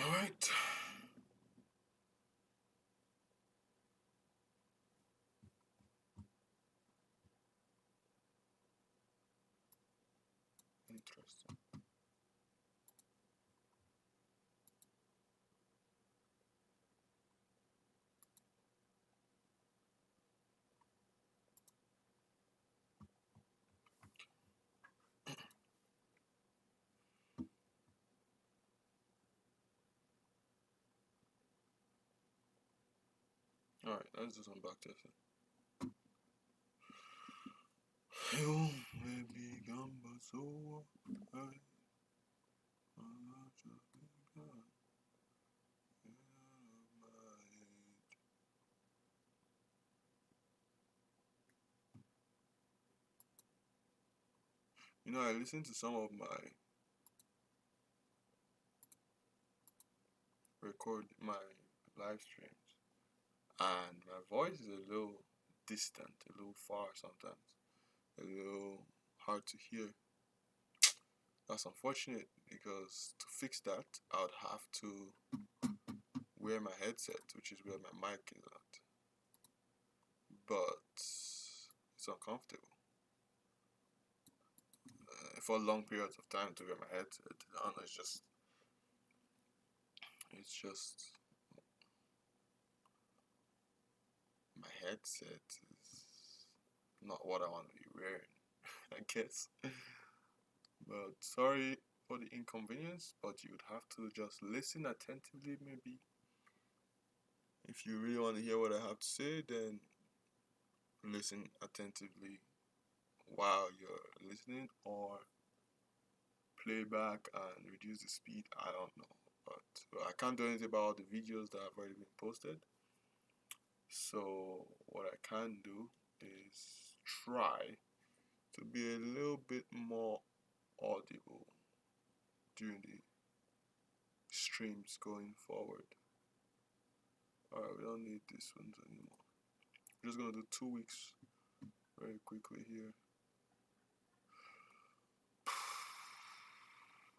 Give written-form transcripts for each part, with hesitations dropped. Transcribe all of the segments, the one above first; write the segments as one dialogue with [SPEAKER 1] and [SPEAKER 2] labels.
[SPEAKER 1] All right. Interesting. All right, let's do some back testing. You may be gone, but so I. You know, I listened to some of my my live streams, and my voice is a little distant, a little far sometimes, a little hard to hear. That's unfortunate because to fix that, I would have to wear my headset, which is where my mic is at. But it's uncomfortable for long periods of time to wear my headset. I don't know, it's just my headset is not what I want to be wearing, I guess. But sorry for the inconvenience, but you would have to just listen attentively, maybe. If you really want to hear what I have to say, then listen attentively while you're listening, or play back and reduce the speed. I don't know. But well, I can't do anything about the videos that have already been posted. So, what I can do is try to be a little bit more audible during the streams going forward. Alright, we don't need these ones anymore. We're just gonna do 2 weeks very quickly here.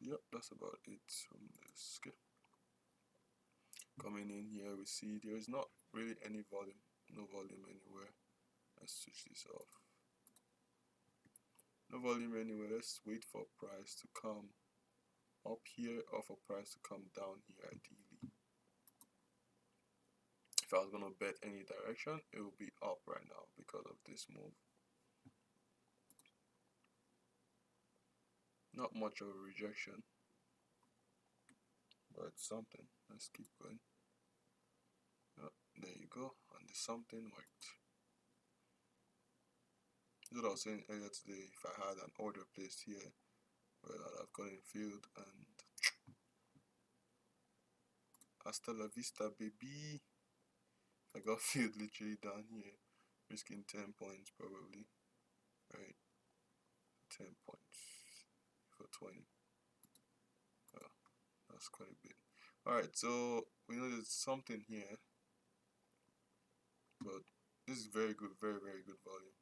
[SPEAKER 1] Yep, that's about it from this. Okay. Coming in here, we see there is not really any volume, no volume anywhere. Let's switch this off. No volume anywhere. Let's wait for price to come up here or for price to come down here ideally. If I was gonna bet any direction, it will be up right now because of this move. Not much of a rejection, but something. Let's keep going. Oh, there you go, and the something worked. This is what I was saying earlier today. If I had an order placed here, well, I'd have gotten filled, and hasta la vista, baby. I got filled literally down here, risking 10 points probably. Right, 10 points for 20. Oh, that's quite a bit. Alright, so we know there's something here, but this is very good, very, very good volume.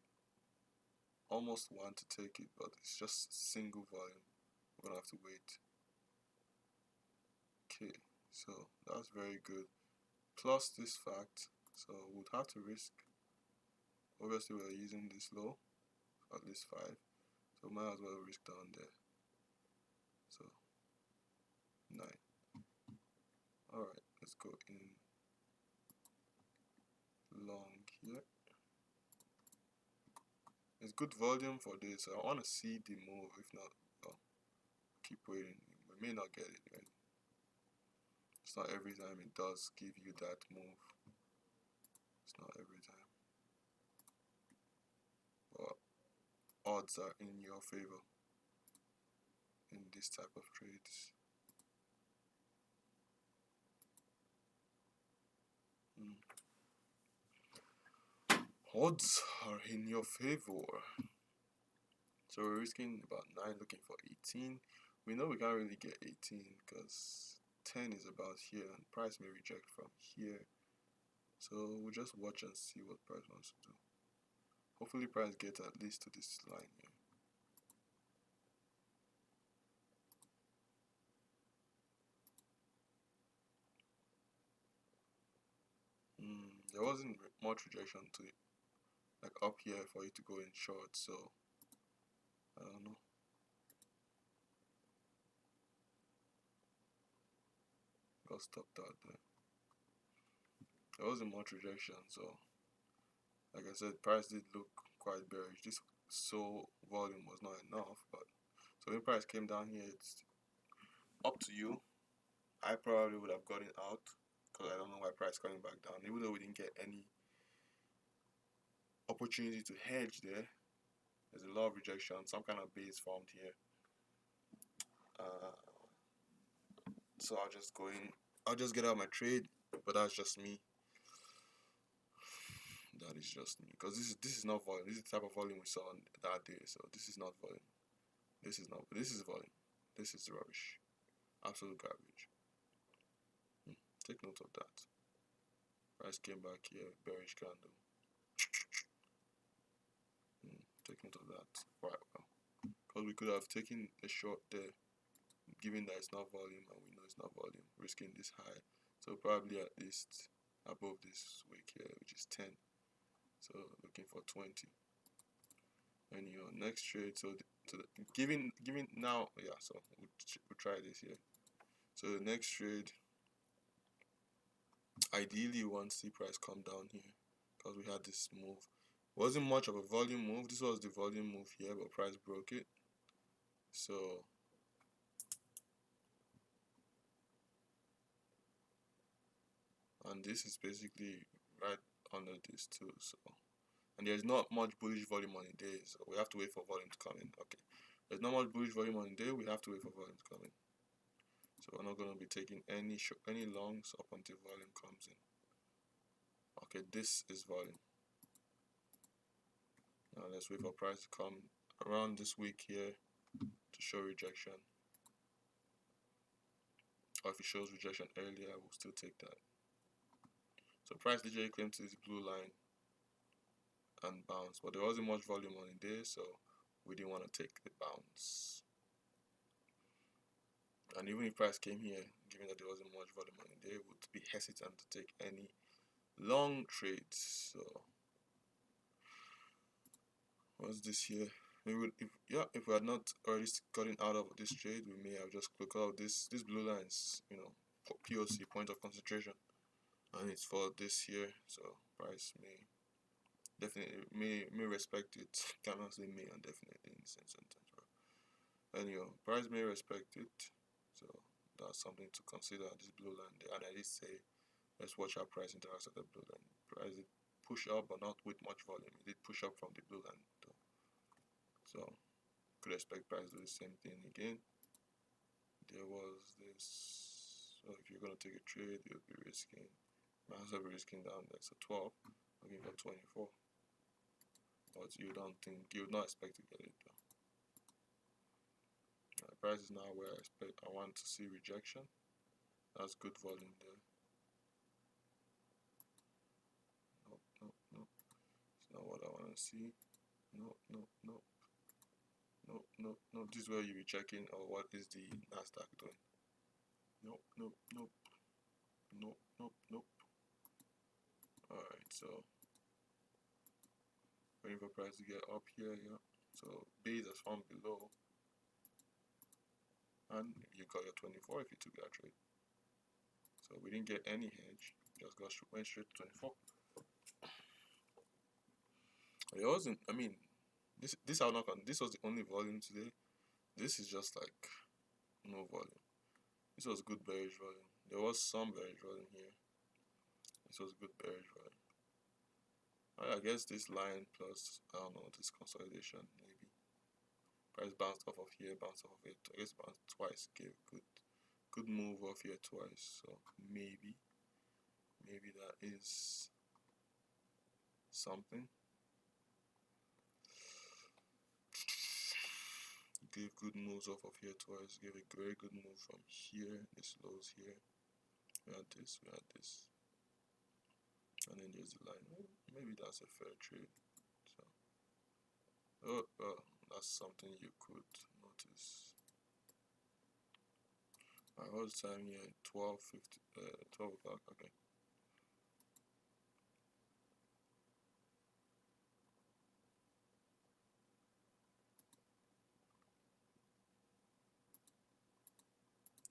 [SPEAKER 1] Almost want to take it, but it's just single volume. We're gonna have to wait. Okay, so that's very good. Plus this fact, so we'd have to risk. Obviously, we're using this low, at least 5, so might as well risk down there. So 9. Alright, let's go in long here. It's good volume for this. I want to see the move. If not, well, keep waiting. We may not get it. Right? It's not every time it does give you that move. It's not every time. But odds are in your favor in this type of trades. Odds are in your favor. So we're risking about 9, looking for 18. We know we can't really get 18 because 10 is about here and price may reject from here. So we'll just watch and see what price wants to do. Hopefully price gets at least to this line here. there wasn't much rejection to it, like up here for you to go in short. So I don't know. Got stopped out there. There wasn't much rejection, so like I said, price did look quite bearish. This so volume was not enough, but so when price came down here, it's up to you. I probably would have gotten out because I don't know why price coming back down. Even though we didn't get any opportunity to hedge there, there's a lot of rejection. Some kind of base formed here. So I'll just go in. I'll just get out my trade, but that's just me. That is just me because this is not volume. This is the type of volume we saw on that day. So this is not volume. This is not. This is volume. This is rubbish. Absolute garbage. Take note of that. Price came back here, bearish candle. Take note of that. Right, well, because we could have taken a short there, given that it's not volume and we know it's not volume, risking this high. So probably at least above this wick here, which is 10. So looking for 20. And your next trade, so giving now, yeah. So we'll try this here. So the next trade, ideally you want to see price come down here because we had this move. Wasn't much of a volume move. This was the volume move here, but price broke it. So and this is basically right under this too. So and there's not much bullish volume on the day, so we have to wait for volume to come in. Okay, there's not much bullish volume on the day. We have to wait for volume to come in. So we're not going to be taking any longs up until volume comes in. Okay, this is volume. Now let's wait for price to come around this week here to show rejection. Or if it shows rejection earlier, we'll still take that. So price literally came to this blue line and bounce, but there wasn't much volume on the day, so we didn't want to take the bounce. And even if price came here, given that there wasn't much volume on the day, would be hesitant to take any long trades. So what's this here? Maybe if we had not already gotten out of this trade, we may have just clicked out this blue lines, for POC, point of concentration, and it's for this here. So price may definitely may respect it. Cannot say may and definitely in the same sentence, bro. Anyway, price may respect it. So that's something to consider. This blue line there, and I did say let's watch how price interacts at the blue line. Price did push up, but not with much volume. It did push up from the blue line though. So could expect price to do the same thing again. There was this. So if you're gonna take a trade, you'll be risking. Might as well be risking down there. So 12, looking for 24. But you would not expect to get it though. Price is now where I want to see rejection. That's good volume there. Nope. It's not what I want to see. Nope. This is where you be checking, or what is the Nasdaq doing? Nope. Alright, so waiting for price to get up here, yeah. So base has formed below, and you got your 24 if you took that trade. So we didn't get any hedge, just went straight to 24. It wasn't. I mean, this was the only volume today. This is just like no volume. This was good bearish volume. There was some bearish volume here. This was good bearish volume. I guess this line plus, I don't know, this consolidation maybe. Price bounced off of here, bounced off of it. I guess bounced twice, gave good move off here twice. So maybe that is something. Gave good moves off of here twice. Gave a very good move from here. This lows here. We had this. And then there's the line. Maybe that's a fair trade. So, that's something you could notice. Alright, what's the time here? 12 o'clock. Okay.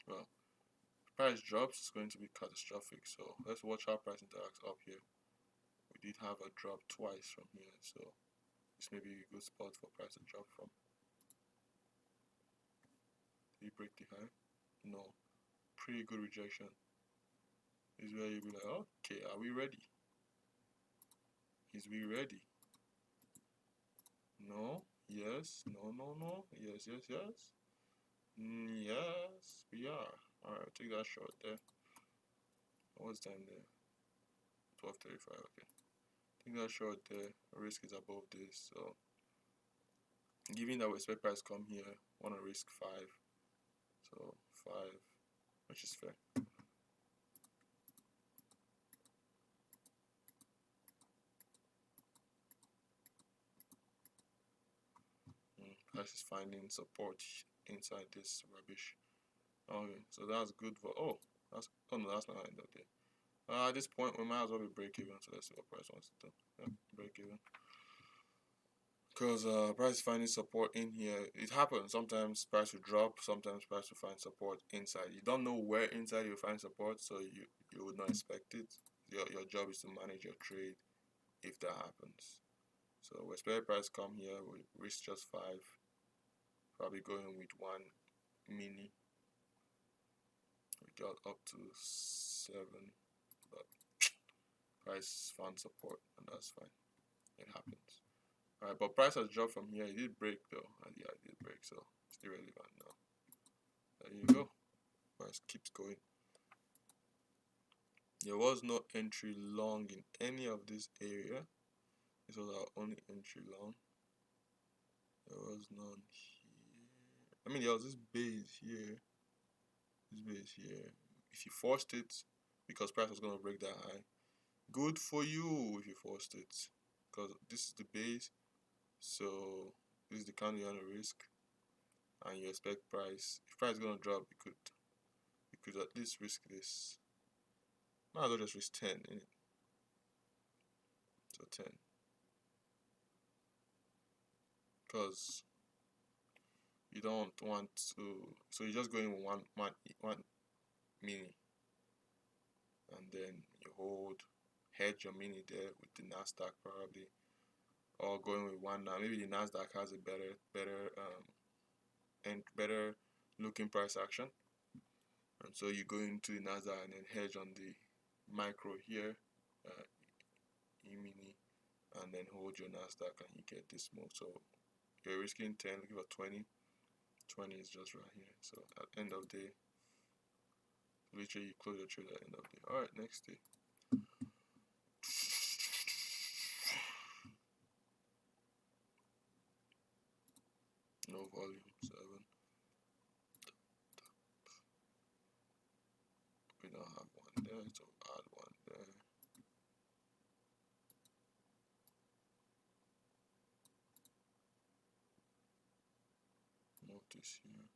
[SPEAKER 1] Well, price drops, it's going to be catastrophic. So let's watch how price interacts up here. We did have a drop twice from here, so this may be a good spot for price to drop from. Did he break the high? No. Pretty good rejection. This is where you'll be like, okay, are we ready? Is we ready? No. Yes. No, no, no. Yes, yes, yes. Yes, we are. Alright, take that short there. What's time there? 12:35. Okay. Take that short there. Risk is above this, so given that we expect price come here, wanna risk 5. So 5, which is fair. Price is finding support inside this rubbish. Okay, so that's good for no, that's not end of day. At this point we might as well be break even, so let's see what price wants to do. Yeah, break even. Because price finding support in here, it happens. Sometimes price will drop, sometimes price will find support inside. You don't know where inside you find support, so you would not expect it. Your job is to manage your trade if that happens. So we expect price come here, we risk just 5, probably going with 1 mini. We got up to 7, but price found support, and that's fine. It happens. Alright, but price has dropped from here. It did break though. Yeah, it did break, so it's irrelevant now. There you go. Price keeps going. There was no entry long in any of this area. This was our only entry long. There was none here. I mean, there was this base here. This base here. If you forced it, because price was gonna break that high, good for you if you forced it, because this is the base. So this is the kind you're gonna risk, and you expect price. If price is gonna drop, you could at least risk this. Might as well just risk 10 in it. So 10, because you don't want to. So you're just going with one mini, and then you hold, hedge your mini there with the Nasdaq probably, or going with one now. Maybe the Nasdaq has a better looking price action, and so you go into the Nasdaq and then hedge on the micro here, E-mini, and then hold your Nasdaq and you get this move. So you're risking 10, looking for 20. 20 is just right here. So at end of day, literally you close your trade at end of day. Alright, next day. No volume, 7. We don't have one there, so add one there. Move this here.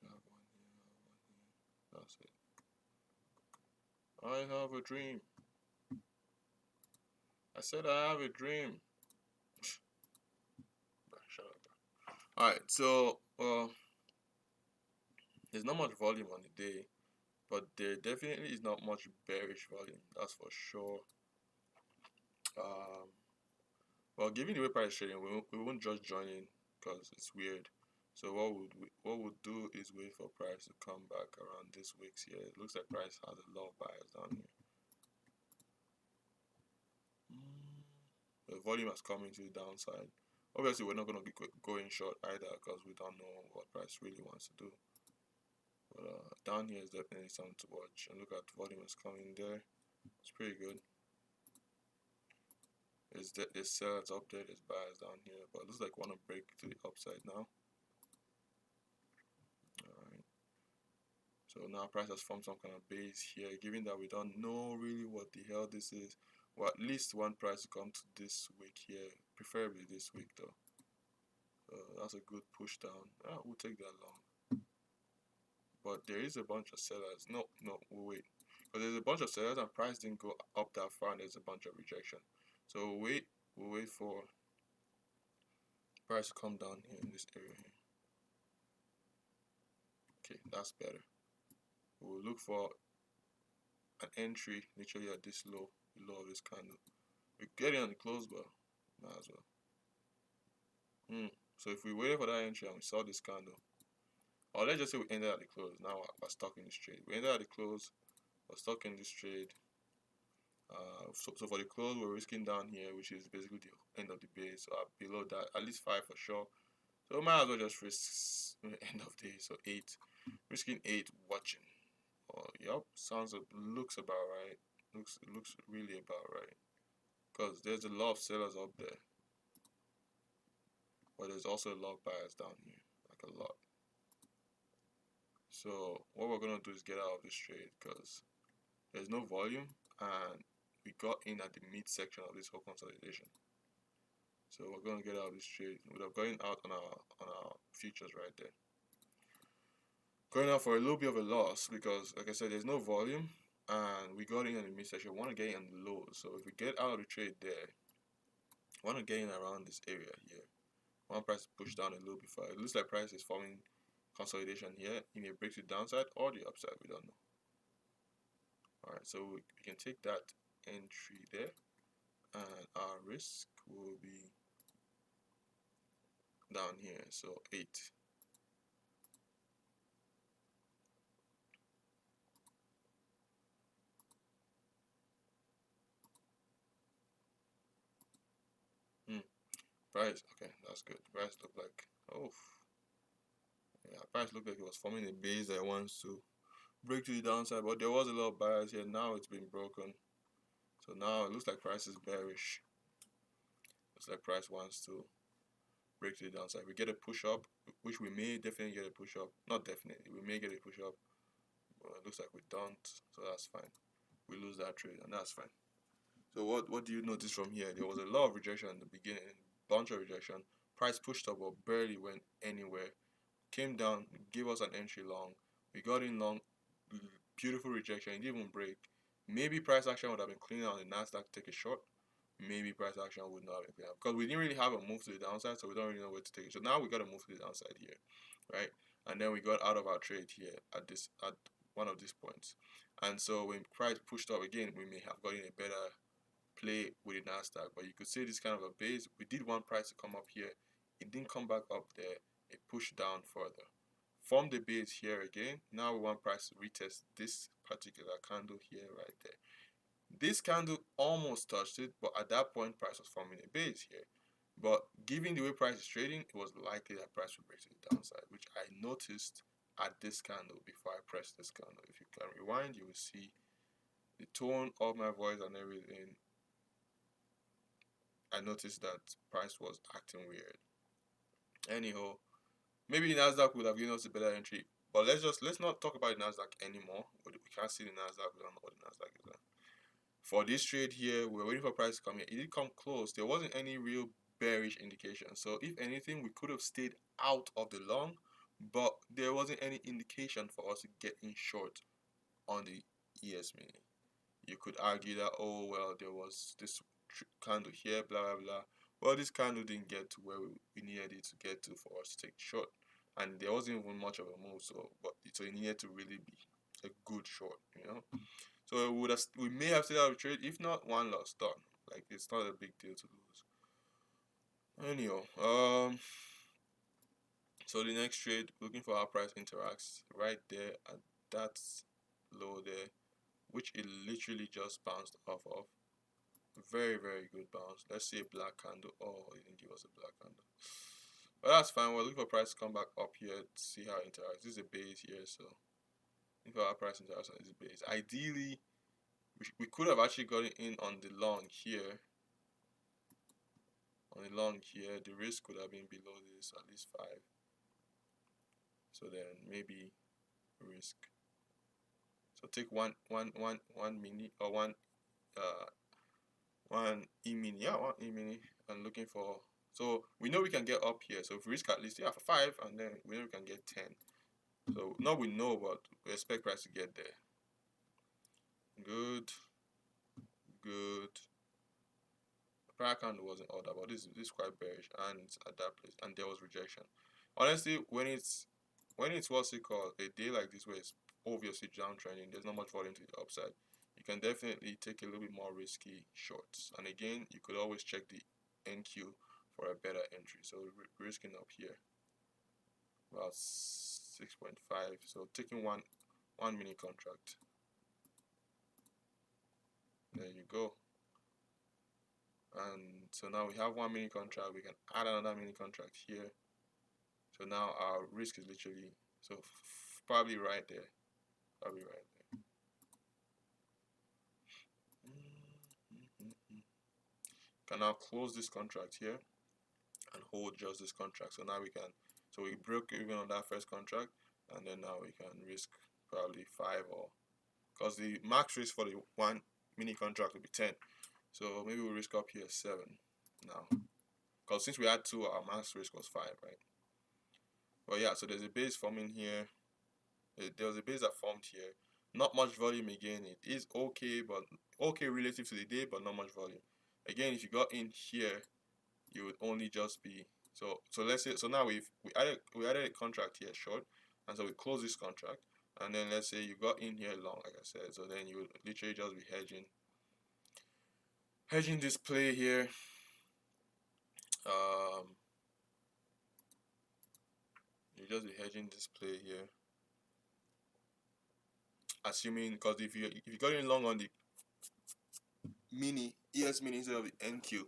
[SPEAKER 1] Have one here, have one here. That's it. I have a dream. I said I have a dream. Shut up. Alright, so there's not much volume on the day, but there definitely is not much bearish volume, that's for sure. Well, given the way price is trading, we won't just join in because it's weird. So what we'll do is wait for price to come back around this wicks here. It looks like price has a lot of buyers down here. The volume has come into the downside. Obviously, we're not going to be going short either because we don't know what price really wants to do. But down here is definitely something to watch. And look at the volume is coming there. It's pretty good. There's sellers up there, there's buyers down here, but it looks like want to break to the upside now. Alright. So now price has formed some kind of base here, given that we don't know really what the hell this is. Well, at least one price to come to this wick here, preferably this wick though. That's a good push down. We'll take that long. But there is a bunch of sellers. No, we'll wait. But there's a bunch of sellers and price didn't go up that far and there's a bunch of rejection. So we'll wait for price to come down here in this area here. Okay, that's better. We'll look for an entry literally at this low, below this candle. We're getting on the close, but might as well. So if we waited for that entry and we saw this candle, or let's just say we ended at the close, now we're stuck in this trade. We ended at the close, we're stuck in this trade. So for the close, we're risking down here, which is basically the end of the base. So below that, at least 5 for sure. So we might as well just risk end of day. So 8, risking 8, watching. Oh, yep, looks about right. Looks really about right. Because there's a lot of sellers up there, but there's also a lot of buyers down here, like a lot. So what we're gonna do is get out of this trade because there's no volume and we got in at the mid section of this whole consolidation. So we're gonna get out of this trade. We'd have gotten out on our futures right there. Going out for a little bit of a loss because, like I said, there's no volume and we got in the mid section. We want to get in on the lows. So if we get out of the trade there, we want to get in around this area here. One price to push down a little bit further. It looks like price is forming consolidation here. It may break to the downside or the upside. We don't know. Alright, so we can take that entry there, and our risk will be down here. So 8. Price, okay, that's good. Price looked like, oh, yeah, price looked like it was forming a base that wants to break to the downside, but there was a lot of buyers here. Now it's been broken. So now it looks like price is bearish. Looks like price wants to break to the downside. We get a push up, which we may definitely get a push up. Not definitely, we may get a push up. But it looks like we don't, so that's fine. We lose that trade, and that's fine. So what do you notice from here? There was a lot of rejection in the beginning, bunch of rejection. Price pushed up but barely went anywhere. Came down, gave us an entry long. We got in long, beautiful rejection. It didn't even break. Maybe price action would have been cleaner on the Nasdaq to take a short. Maybe price action would not have been cleaner because we didn't really have a move to the downside, so we don't really know where to take it. So now we got to move to the downside here, right? And then we got out of our trade here at one of these points. And so when price pushed up again, we may have gotten a better play with the Nasdaq. But you could say this kind of a base. We did want price to come up here. It didn't come back up there. It pushed down further. From the base here again. Now we want price to retest this particular candle here right there. This candle almost touched it, but at that point price was forming a base here. But given the way price is trading, it was likely that price would break to the downside, which I noticed at this candle before I pressed this candle. If you can rewind, you will see the tone of my voice and everything. I noticed that price was acting weird. Anyhow, maybe Nasdaq would have given us a better entry, but let's not talk about the Nasdaq anymore. We can't see the Nasdaq. We don't know what the Nasdaq is. For this trade here, we're waiting for price to come here. It did come close. There wasn't any real bearish indication. So if anything, we could have stayed out of the long, but there wasn't any indication for us to get in short on the ES mini. You could argue that, oh well, there was this candle here, blah blah blah. Well, this candle didn't get to where we needed it to get to for us to take short, and there wasn't even much of a move. So it needed to really be a good short, you know. So we may have stayed out of trade. If not, one loss done. Like it's not a big deal to lose. Anyhow, so the next trade, looking for how price interacts right there at that low there, which it literally just bounced off of. Very, very good bounce. Let's see a black candle. Oh, it didn't give us a black candle. But that's fine. We're looking for price to come back up here to see how it interacts. This is a base here, so looking for our price interacts on this base. Ideally, we could have actually gotten in on the long here. On the long here, the risk could have been below this, at least 5. So then maybe risk. So take one mini or one E-mini, yeah, one E-mini, and looking for, so we know we can get up here, so if we risk at least, yeah, for 5, and then we know we can get 10. So now we know, but we expect price to get there. Good. The prior candle wasn't all that, but this is quite bearish, and it's at that place, and there was rejection. Honestly, when it's when it's what's it called, a day like this where it's obviously downtrending, there's not much volume to the upside, you can definitely take a little bit more risky shorts. And again, you could always check the NQ for a better entry. So risking up here about 6.5. So taking one mini contract. There you go. And so now we have one mini contract. We can add another mini contract here. So now our risk is literally probably right there. Probably right there. Can now close this contract here and hold just this contract. So now we can, so we broke even on that first contract, and then now we can risk probably 5, or because the max risk for the one mini contract will be 10. So maybe we'll risk up here 7 now. Because since we had 2, our max risk was 5, right? But yeah, so there's a base forming here. There was a base that formed here. Not much volume again. It is okay, but okay relative to the day, but not much volume. Again, if you got in here, you would only just be so let's say, so now we added a contract here short, and so we close this contract, and then let's say you got in here long, like I said, so then you would literally just be hedging this play here. You just be hedging this play here, assuming, because if you got in long on the mini ES mini instead of the NQ,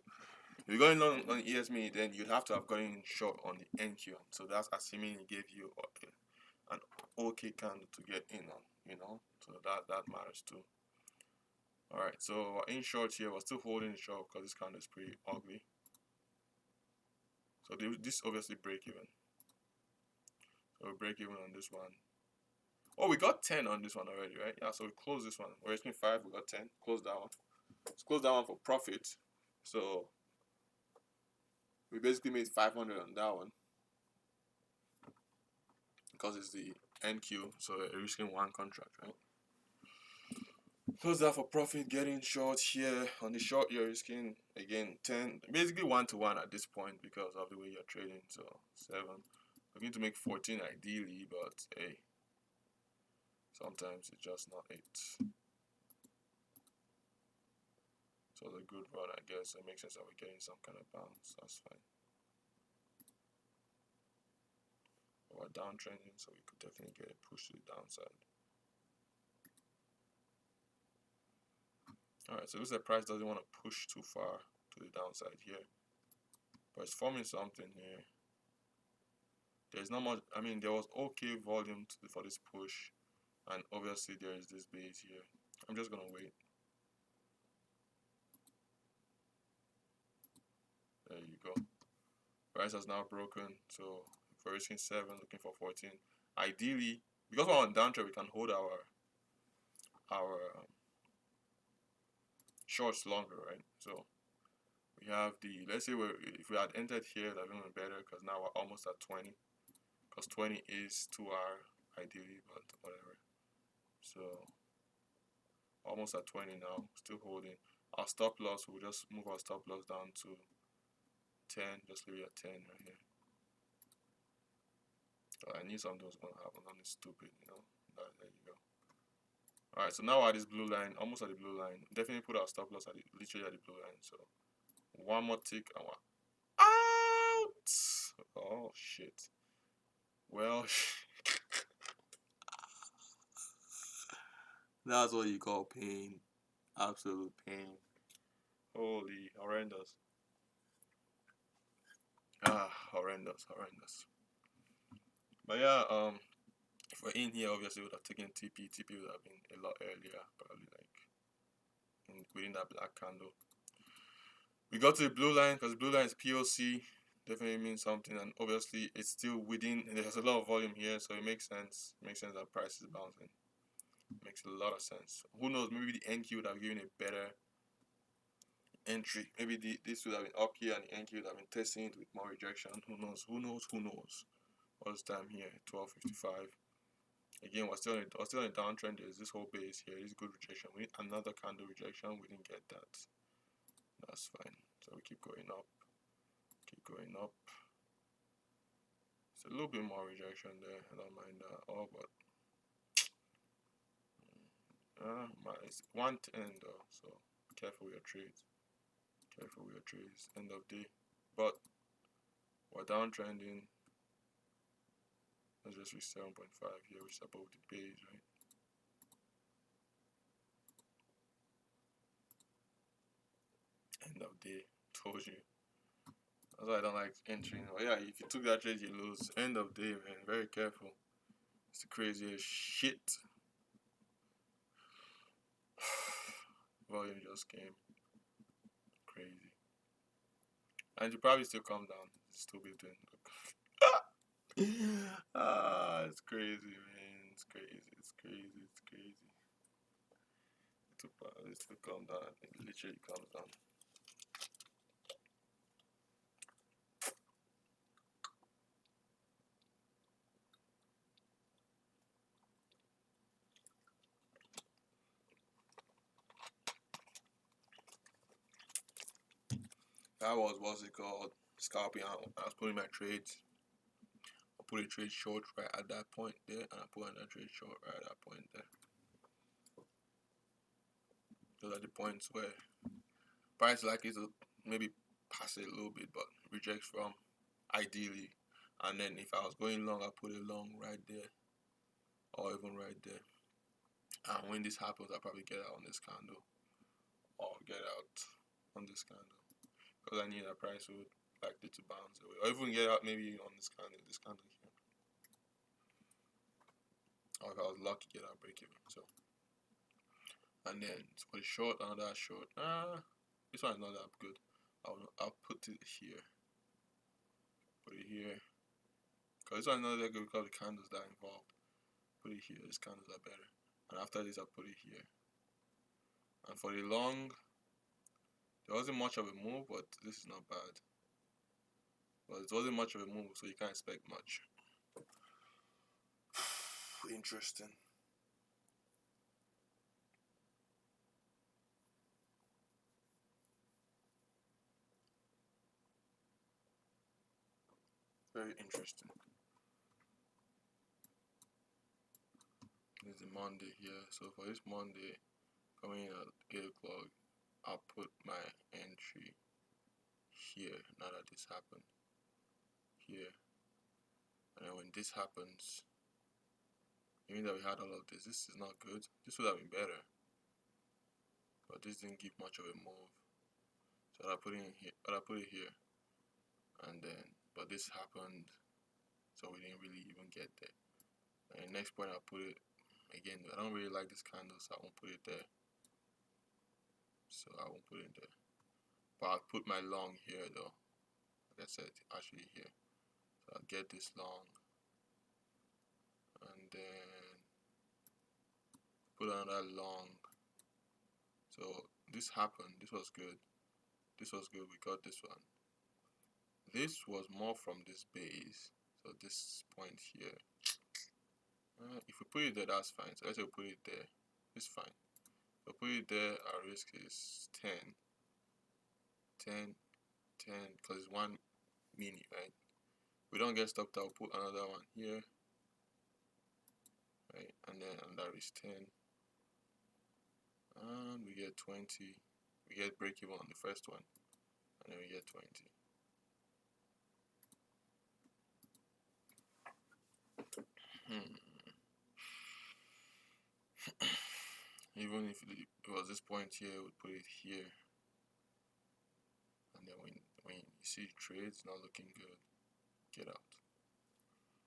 [SPEAKER 1] if you got in long on the ES mini, then you'd have to have gotten in short on the NQ. So that's assuming it gave you an okay candle to get in on, so that matters too. All right, so in short here, we're still holding the short because this candle is pretty ugly. So this obviously break even. So we break even on this one. Oh, we got 10 on this one already, right? Yeah, so we close this one. We're risking 5, we got 10. Close that one. Let's close that one for profit. So we basically made 500 on that one because it's the NQ, so we're risking 1 contract, right? Close that for profit. Getting short here. On the short, you're risking again 10, basically 1-to-1 at this point because of the way you're trading. So 7. We're going to make 14 ideally, but hey, sometimes it's just not it. So it's a good run, I guess. It makes sense that we're getting some kind of bounce. That's fine. But we're downtrending, so we could definitely get a push to the downside. Alright, so this is a price doesn't want to push too far to the downside here. But it's forming something here. There's not much, I mean, there was okay volume for this push. And obviously there is this base here. I'm just going to wait. There you go. Price has now broken. So if we're risking 7, looking for 14. Ideally, because we're on downtrend, we can hold our shorts longer, right? So we have let's say if we had entered here, that would have been better because now we're almost at 20. Because 20 is 2R ideally, but whatever. So almost at 20 now, still holding. Our stop loss, we'll just move our stop loss down to 10, just leave it at 10 right here. I knew something was going to happen, something stupid, there you go. Alright, so now we're at this blue line, almost at the blue line. Definitely put our stop loss literally at the blue line. So one more tick and we're out. Oh shit. Well, that's what you call pain. Absolute pain. Holy, horrendous. Horrendous. But yeah, if we're in here, obviously we would have taken TP. TP would have been a lot earlier, probably like within that black candle. We got to the blue line because blue line is POC. Definitely means something, and obviously it's still within. There's a lot of volume here, so it makes sense. It makes sense that price is bouncing. Makes a lot of sense. Who knows? Maybe the NQ would have given a better entry. Maybe this would have been up here, and the NQ would have been testing it with more rejection. Who knows? What's the time here? 12:55. Again, we're still in a downtrend. There's this whole base here. This good rejection. We need another candle rejection. We didn't get that. That's fine. So we keep going up. It's a little bit more rejection there. I don't mind that all, but it's 110 though, so careful with your trades. Careful with your trades. End of day. But we're downtrending. Let's just reach 7.5 here, which is above the base, right? End of day. Told you. That's why I don't like entering. Oh yeah, if you took that trade, you lose. End of day, man. Very careful. It's the craziest shit. Volume just came crazy, and you probably still come down. Still be doing. It's crazy, man. It's crazy. It's crazy. It's crazy. It still come down. It literally comes down. That was what's it called? Scalping. I was putting my trades. I put a trade short right at that point there, and I put another trade short right at that point there. Those are the points where price likely to maybe pass it a little bit, but rejects from ideally. And then if I was going long, I put it long right there, or even right there. And when this happens, I'll probably get out on this candle, or get out on this candle, because I need a price would likely to bounce away, or even get out maybe on this candle here, or if I was lucky, get out break even. So, and then for the short, another short. This one is not that good. I'll put it here. Put it here. Because this one is not that good because the candles that are involved. Put it here. These candles are better. And after this, I'll put it here. And for the long, there wasn't much of a move, but this is not bad. But it wasn't much of a move, so you can't expect much. Interesting. Very interesting. This is Monday here. So for this Monday, coming in at 8 o'clock, I'll put my entry here. Now that this happened. Here. And then when this happens, even though we had all of this is not good. This would have been better. But this didn't give much of a move. So I put it in here. I put it here. And then, but this happened. So we didn't really even get there. And the next point I put it, again, I don't really like this candle, so I won't put it there. So I won't put it there. But I'll put my long here though. Like I said, actually here. So I'll get this long. And then put another long. So this happened. This was good. This was good. We got this one. This was more from this base. So this point here. If we put it there, that's fine. So let's say we put it there. It's fine. If we put it there, our risk is 10. 10, 10, because it's one mini, right? We don't get stopped, I'll put another one here. Right? And then that is 10. And we get 20. We get break even on the first one. And then we get 20. Even if it was this point here, we'd put it here. And then when you see trades not looking good, get out.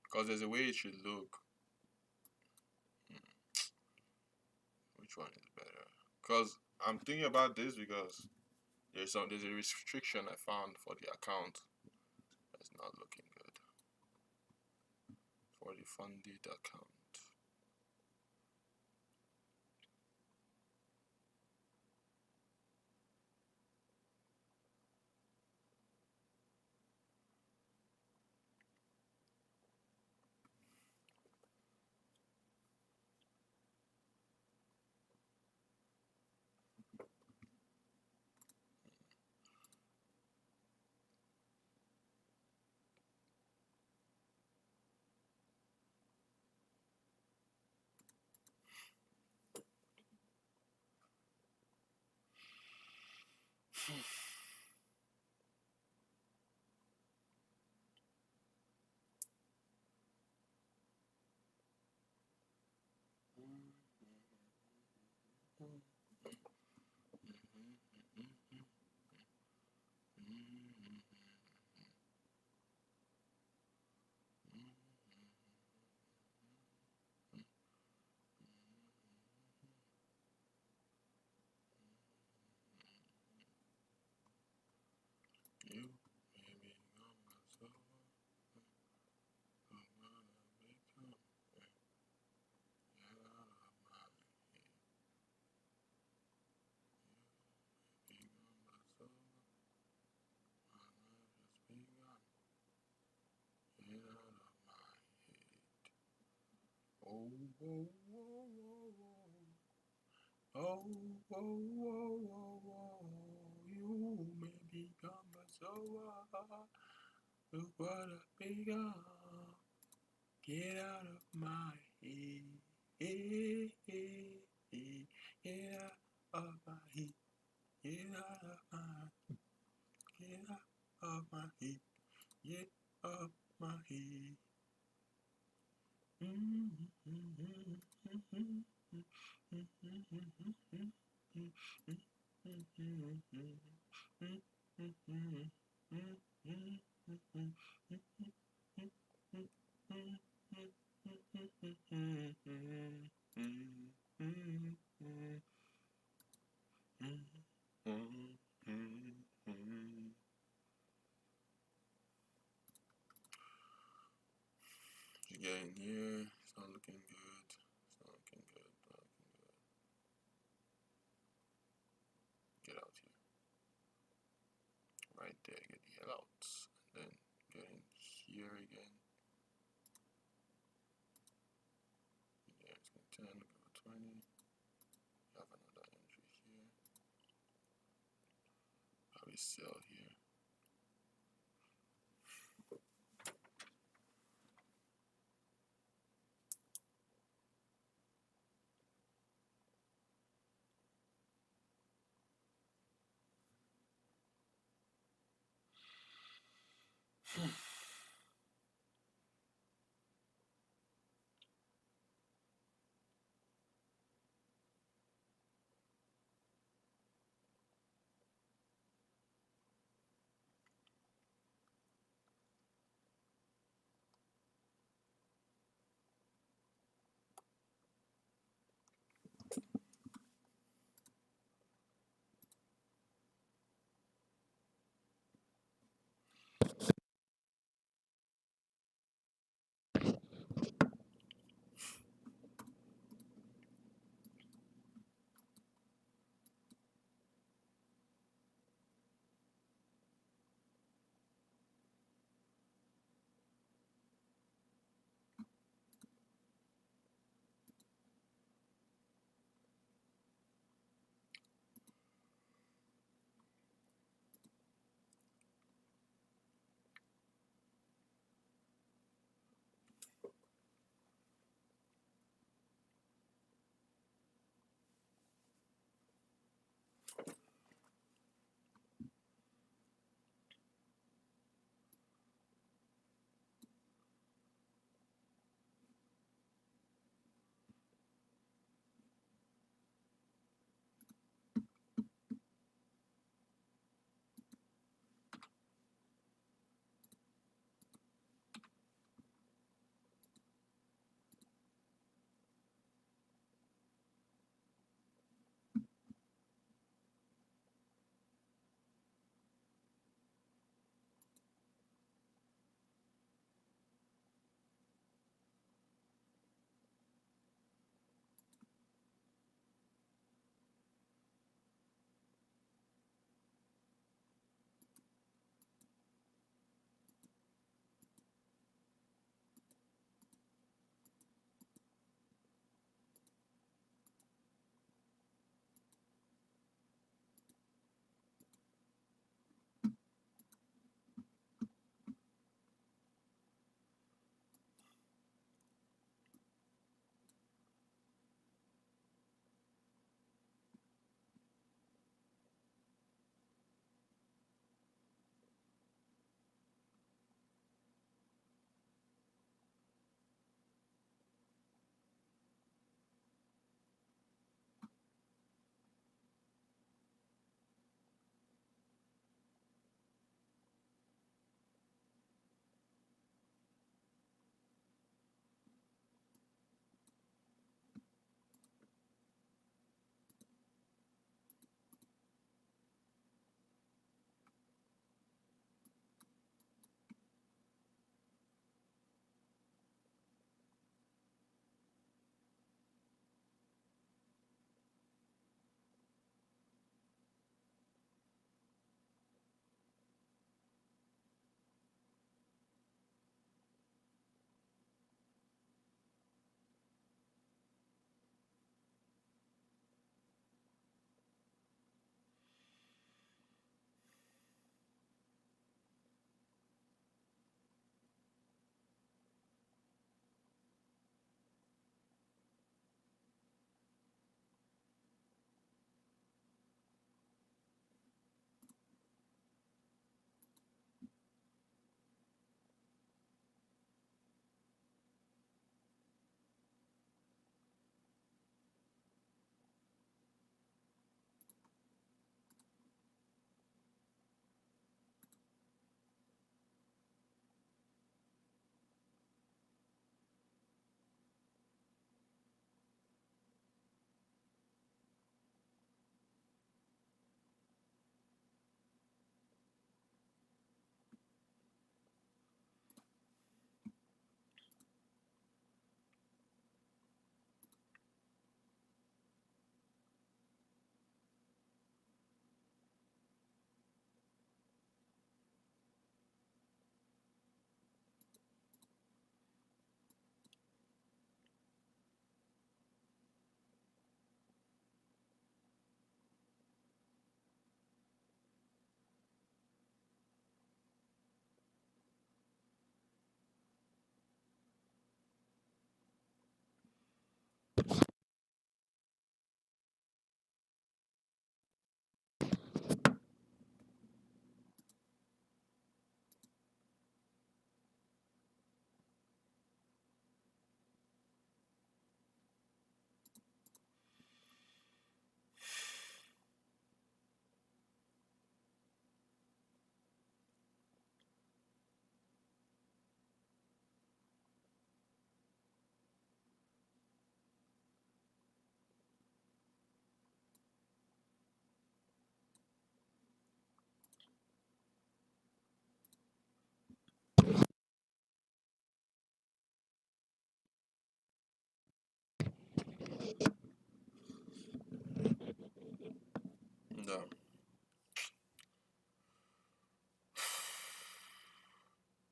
[SPEAKER 1] Because there's a way it should look. Which one is better? Because I'm thinking about this because there's a restriction I found for the account that's not looking good. For the funded account. You, baby, I'm not so. I'm gonna become. Get out of my head. You, baby, I'm not so. My life has begun. Get out of my head. Oh, whoa, whoa, whoa, whoa. Oh, whoa, whoa, whoa, whoa. You may become a soul. Look what I've begun. Get out of my head. Get out of my head. Get out of my. Get out of my head. Get up my head. You're getting here. It's not looking good. It's not looking good. Not looking good. Get out here. Right there. Get the hell out. And then get in here again. Yeah, it's gonna 10. Look at 20. You have another entry here. Probably sell here.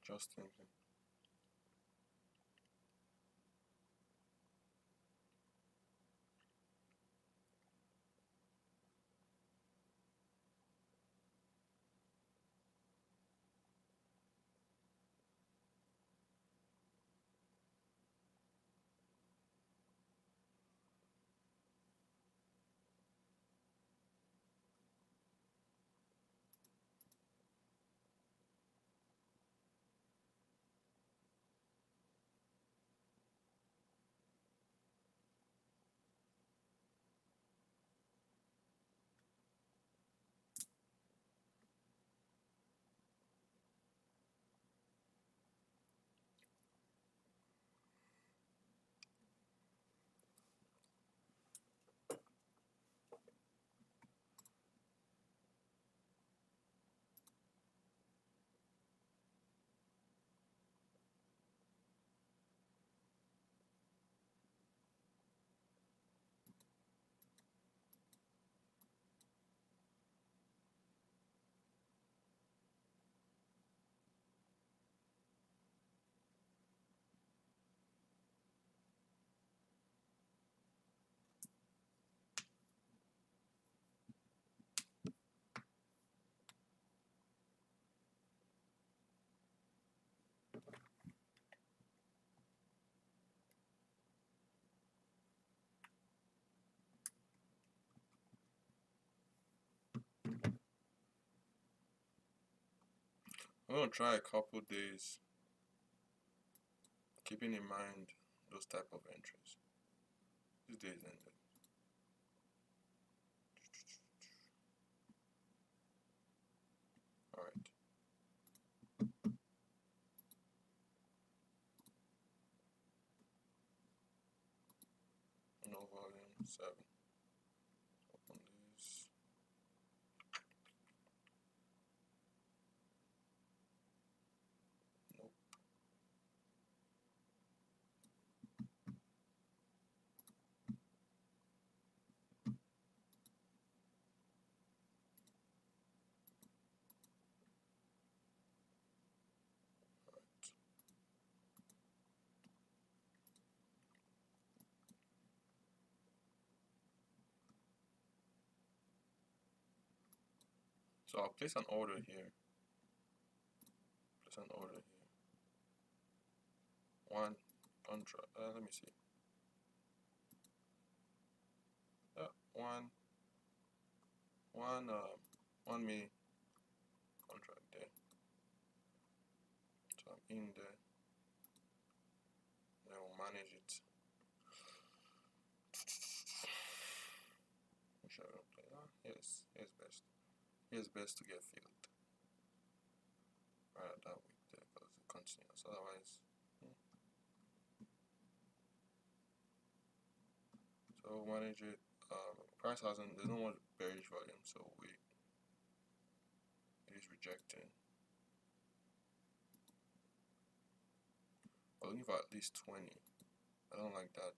[SPEAKER 1] just thinking. I'm gonna try a couple days, keeping in mind those type of entries. This day is ended. All right. No volume 7. Open this. Nope. So I'll place an order here. Place an order here. One contract. Let me see. One mini contract there. So I'm in there. And I will manage it. Which I don't play. Yes, here's best. Here's best to get filled. Right, that week there because it continues. Otherwise, so manage it. Price hasn't. There's no more bearish volume, so it is rejecting. We're looking for at least 20. I don't like that.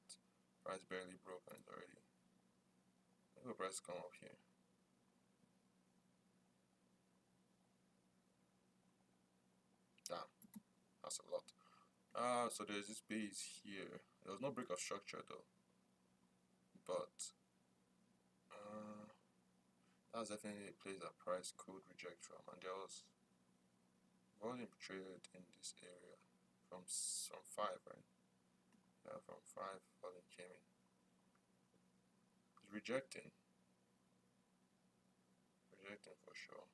[SPEAKER 1] Price barely broke and it's already. Maybe the price come up here. Damn, that's a lot. So there's this base here. There was no break of structure though, but that's definitely a place that price could reject from, and there was volume traded in this area from 5, right? Yeah, from 5 volume came in. It's rejecting for sure.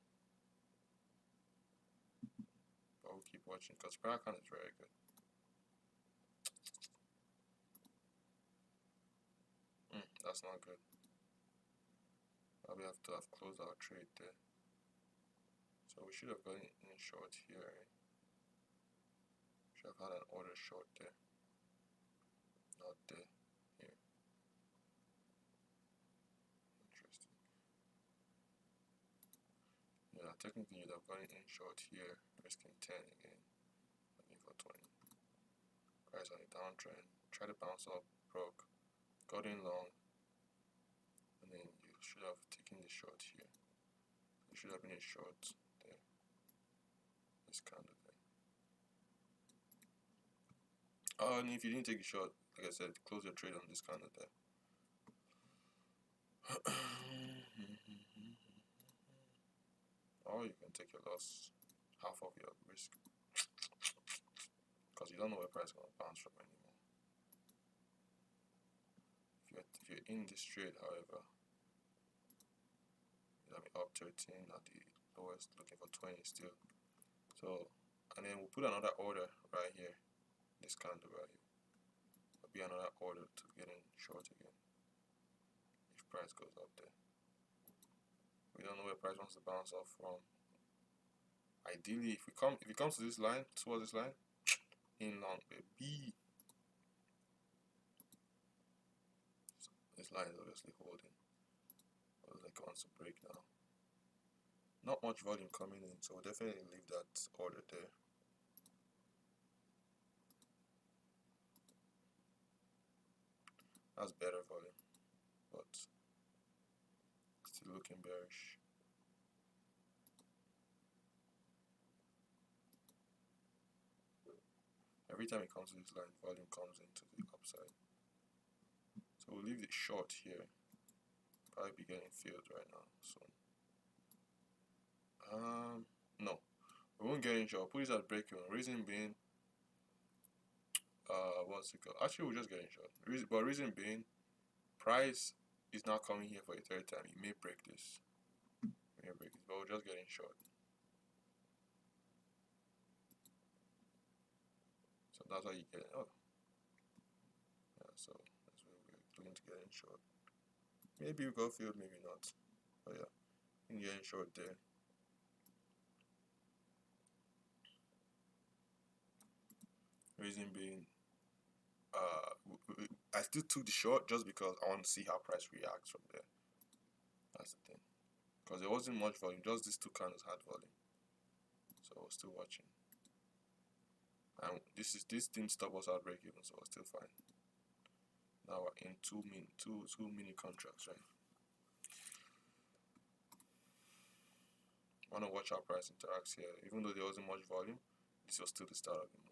[SPEAKER 1] But we'll keep watching because prior count is very good. That's not good. We have to have closed our trade there. So we should have gone in short here. Right? Should have had an order short there. Not there. Here. Interesting. Yeah, technically you'd have gone in short here, risking 10 again. Looking for 20. Price on a downtrend. Try to bounce up, broke. Got in long. And then you should have taken the short here. should have been a short there. This candle there. Oh, and if you didn't take a short, like I said, close your trade on this candle there. Or you can take your loss, half of your risk, because you don't know where price is going to bounce from anymore. If you're in this trade, however, you'll be up 13 at the lowest, looking for 20 still. So, and then we'll put another order right here, this candle right here. There'll be another order to get in short again if price goes up there. We don't know where price wants to bounce off from. Ideally, if it comes to this line, towards this line, in long baby. So this line is obviously holding. Looks like it wants to break now. Not much volume coming in, so we'll definitely leave that order there. That's better volume, but still looking bearish. Every time it comes to this line, volume comes into the upside. So we'll leave it short here. Probably be getting filled right now soon. No, we won't get in short. Put this at break even. Reason being, what's it called? Actually, we'll just get in short. Reason being, price is not coming here for a third time. It may break this. But we'll just get in short. So that's how you get it. Oh, yeah. So that's what we're looking to get in short. Maybe you go filled, maybe not. But yeah, you can get in short there. Reason being, I still took the short just because I want to see how price reacts from there. That's the thing. Because there wasn't much volume, just these two candles had volume. So I was still watching. And this didn't stop us at break even, so I was still fine. Now we're in two mini contracts, right? I want to watch how price interacts here. Even though there wasn't much volume, this was still the start of the move.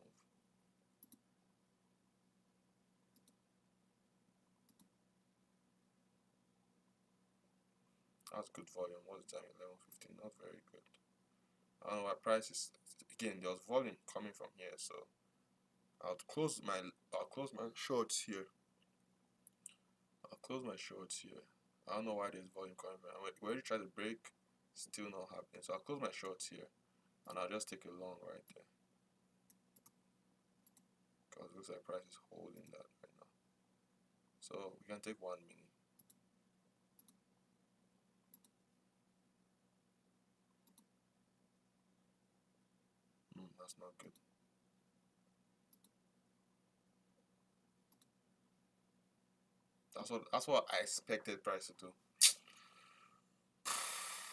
[SPEAKER 1] That's good volume. What's the time? 11:15. Not very good. I don't know why price is. Again, there was volume coming from here, so I'll close my shorts here. I don't know why there's volume coming from. We already tried to break, still not happening. So I'll close my shorts here, and I'll just take a long right there. Because it looks like price is holding that right now. So we can take 1 minute. That's not good. That's what I expected price to do.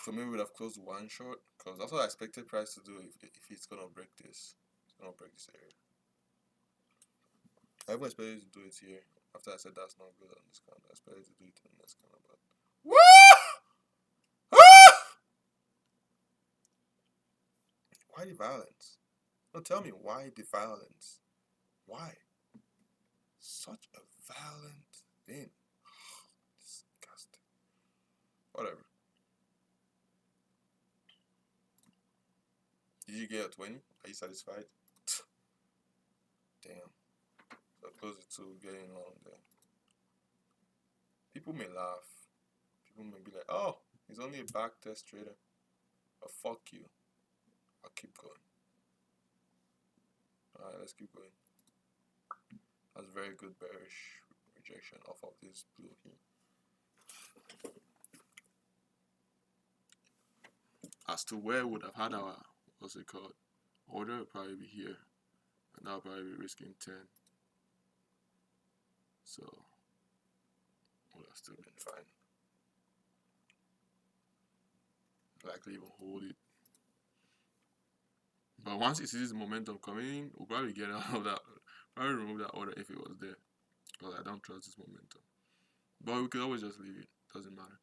[SPEAKER 1] So maybe we would have closed one short, because that's what I expected price to do if it's gonna break this. It's gonna break this area. I even expected to do it here. After I said that's not good on this candle, I expected to do it on this candle, but why the violence? No, tell me why the violence? Why? Such a violent thing. Disgusting. Whatever. Did you get a 20? Are you satisfied? Damn. So closer to getting long there. People may laugh. People may be like, oh, he's only a back test trader. But fuck you. I'll keep going. Alright, let's keep going. That's very good bearish rejection off of this blue here. As to where we would have had our, what's it called, order, would probably be here. And now probably be risking 10. So would have still been fine. Likely even hold it. But once it sees momentum coming in, we'll probably get out of that. Probably remove that order if it was there. Because I don't trust this momentum. But we could always just leave it. Doesn't matter.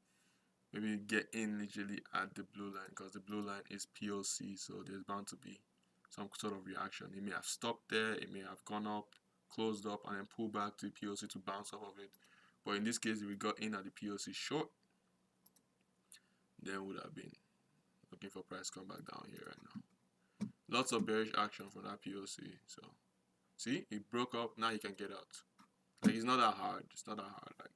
[SPEAKER 1] maybe get in literally at the blue line, because the blue line is POC, so there's bound to be some sort of reaction. It may have stopped there, it may have gone up, closed up, and then pulled back to the POC to bounce off of it. But in this case, if we got in at the POC short, then would have been looking for price come back down here right now. Lots of bearish action from that POC. So see, it broke up. Now he can get out. Like, it's not that hard. It's not that hard. Like,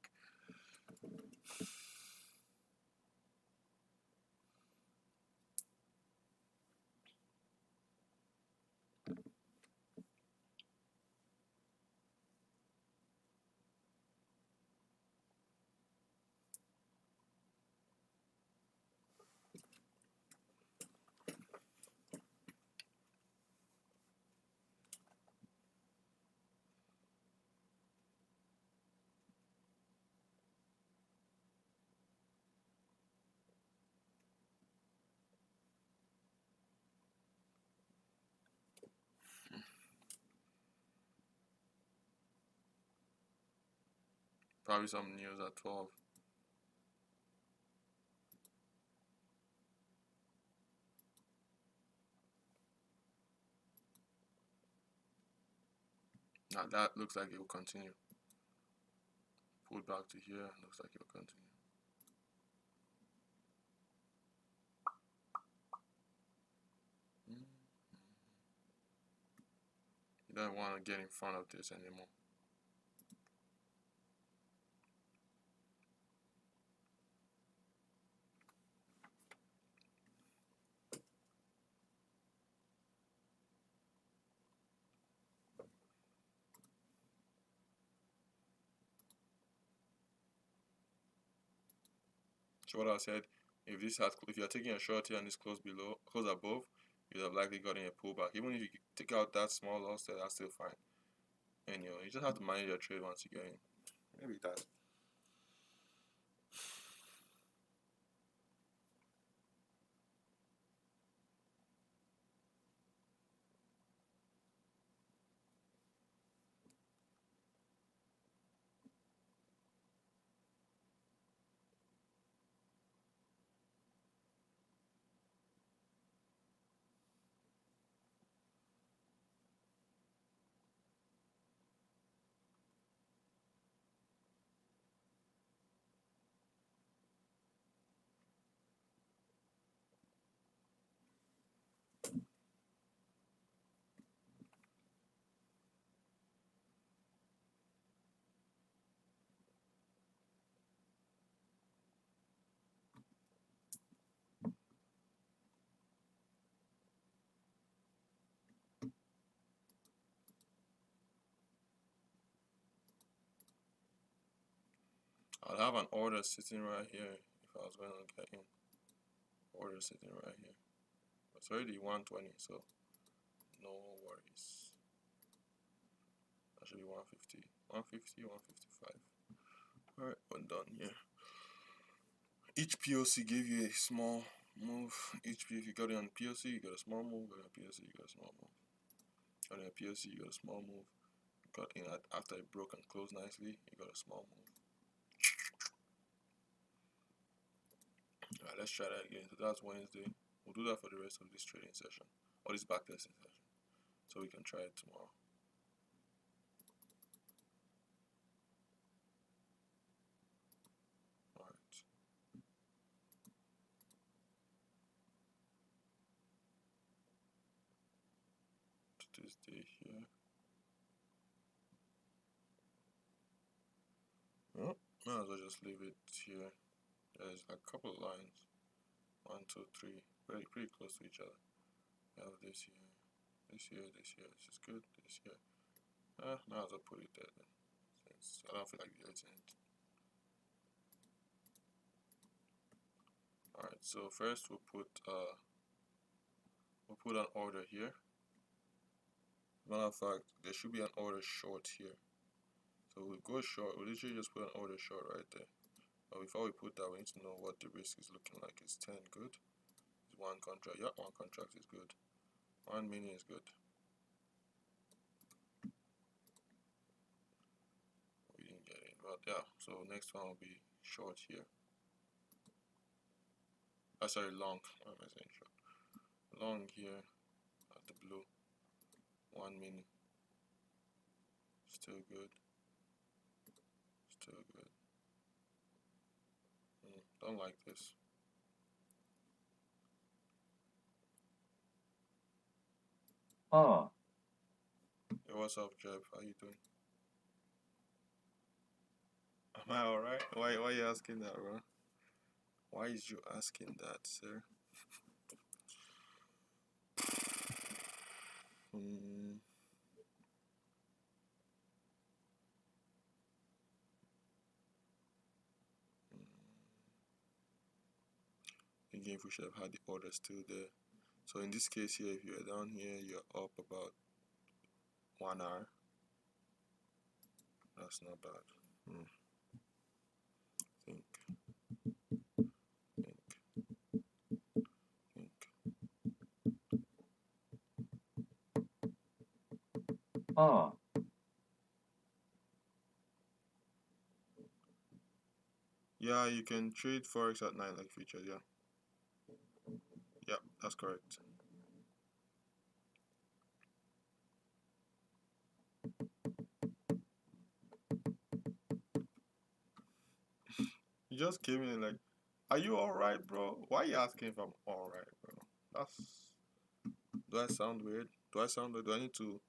[SPEAKER 1] probably some news at 12. Now that looks like it will continue. Pulled back to here. Looks like it will continue. You don't want to get in front of this anymore. So what I said, if you're taking a short here and this close above, you'd have likely gotten a pullback. Even if you take out that small loss there, that's still fine. And you just have to manage your trade once you get in. Maybe that. I'd have an order sitting right here if I was going to get in. Order sitting right here. It's already 120, so no worries. That should be 150. 150, 155. Alright, we're done here. Each POC gave you a small move. If you got it on POC, you got a small move. Got a POC, you got a small move. Got it on POC, you got a small move. Got in after it broke and closed nicely, you got a small move. Alright, let's try that again. So that's Wednesday. We'll do that for the rest of this trading session, or this backtesting session, so we can try it tomorrow. Alright. Tuesday here. Oh, might as well just leave it here. There's a couple of lines. 1, 2, 3. Pretty close to each other. We have this here. This here, this here. This is good. This here. Might as well put it there then. Since I don't feel like editing it. Alright, so first we'll put an order here. Matter of fact, there should be an order short here. So we'll go short. We'll literally just put an order short right there. But before we put that, we need to know what the risk is looking like. Is 10 good? Is one contract? Yeah, one contract is good. 1 mini is good. We didn't get it, but yeah. So next one will be short here. Sorry, long. What am I saying? Short. Long here at the blue. 1 minute. Still good. Still good. Don't like this.
[SPEAKER 2] Oh,
[SPEAKER 1] Hey, what's up, Jeff? How you doing? Am I alright? Why you asking that, bro? Why is you asking that, sir? Hmm. Again, we should have had the order still there. So in this case here, if you're down here, you're up about 1 hour. That's not bad. Think, think, think.
[SPEAKER 2] oh,
[SPEAKER 1] Yeah, you can trade forex at night like futures. Yeah, yeah, that's correct. You just came in like, are you alright, bro? Why are you asking if I'm alright, bro? That's. Do I sound weird? Do I sound weird? Do I need to?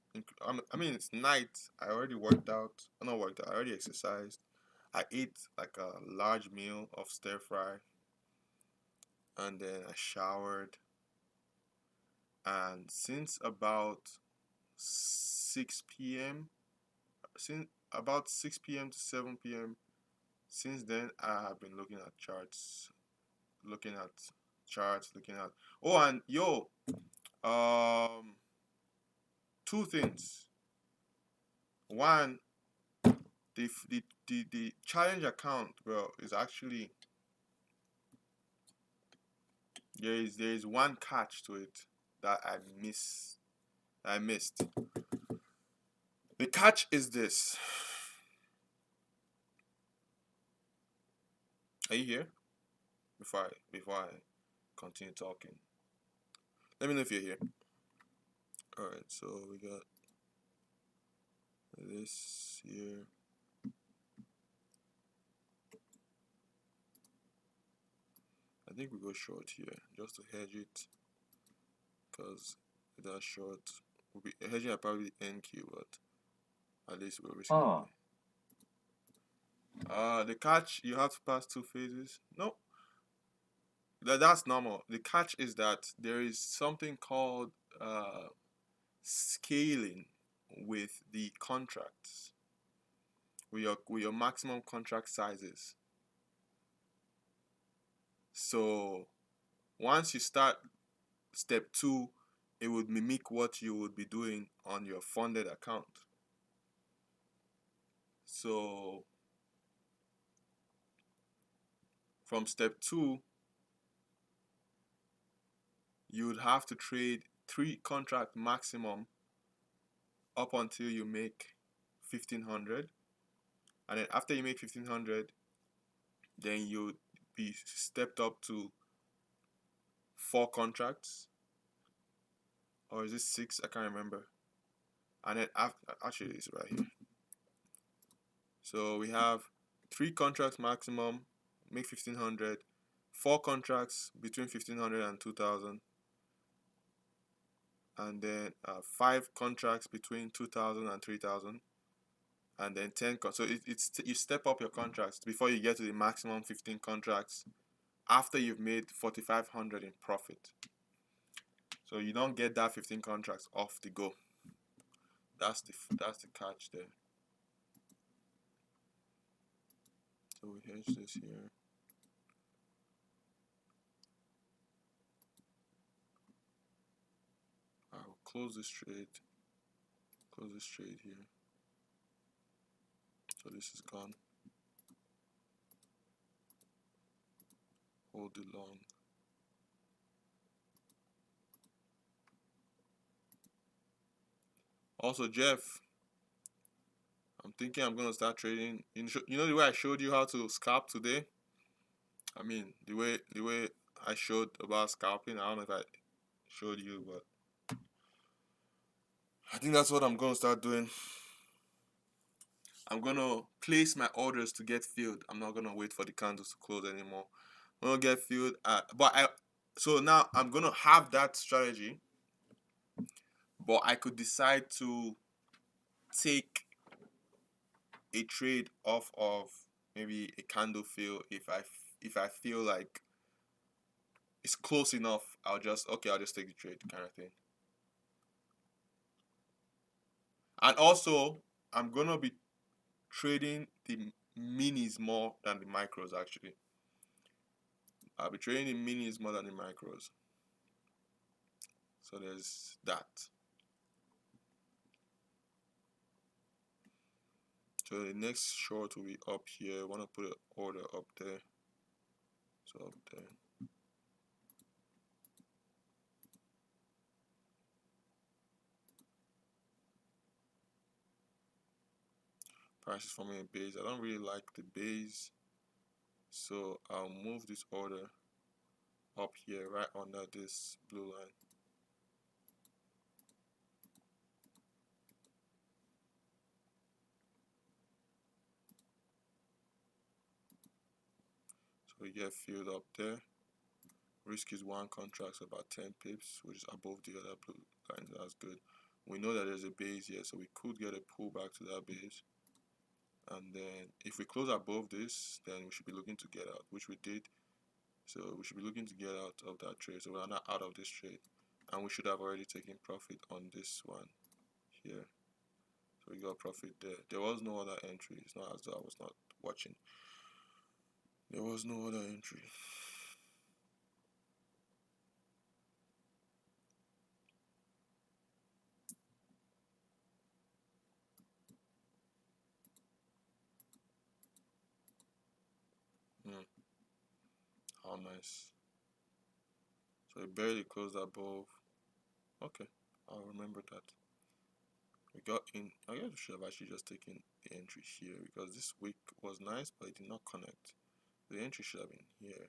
[SPEAKER 1] I mean, it's night. I already worked out. I not worked out. I already exercised. I ate like a large meal of stir fry, and then I showered. And since about 6 p.m., since about 6 p.m. to 7 p.m., since then I have been looking at charts, looking at. Oh, and yo, um, two things. One, the challenge account, bro, is actually there is one catch to it that I missed. The catch is this. Are you here? Before I continue talking, let me know if you're here. All right, so we got this here. I think we go short here just to hedge it, because that short will be hedging at probably NQ, but at least we're risking
[SPEAKER 2] oh,
[SPEAKER 1] it. The catch, you have to pass 2 phases. No, that's normal. The catch is that there is something called scaling with the contracts, with your maximum contract sizes. So once you start step 2, it would mimic what you would be doing on your funded account. So from step 2, you would have to trade 3 contract maximum up until you make 1500, and then after you make 1500, then you'd be stepped up to 4 contracts, or is it 6? I can't remember. And then after, actually it's right here. So we have 3 contracts maximum, make 1500, 4 contracts between 1500 and 2000, and then 5 contracts between 2000 and 3000, and then 10 so it's you step up your contracts before you get to the maximum 15 contracts after you've made 4500 in profit. So you don't get that 15 contracts off the go. That's the catch there. So we hedge this here. I'll close this trade here. So this is gone. Hold it long. Also, Jeff, I'm thinking I'm gonna start trading. You know the way I showed you how to scalp today. I mean the way I showed about scalping. I don't know if I showed you, but I think that's what I'm gonna start doing. I'm gonna place my orders to get filled. I'm not gonna wait for the candles to close anymore. I'm gonna get filled. So now I'm gonna have that strategy, but I could decide to take a trade off of maybe a candle fill if I feel like it's close enough. I'll just take the trade kind of thing. And also, I'm gonna be trading the minis more than the micros actually. I'll be trading the minis more than the micros. So there's that. So the next short will be up here. I want to put an order up there. So up there. Price is forming a base. I don't really like the base. So I'll move this order up here right under this blue line. So we get filled up there. Risk is one contract, so about 10 pips, which is above the other blue line. That's good. We know that there's a base here, so we could get a pullback to that base. And then if we close above this, then we should be looking to get out, which we did. So we should be looking to get out of that trade. So we are not out of this trade, and we should have already taken profit on this one here. So we got profit there. There was no other entry. It's not as though I was not watching. There was no other entry. How nice. So it barely closed above. Okay, I'll remember that. We got in. I guess we should have actually just taken the entry here because this wick was nice, but it did not connect. The entry should have been here.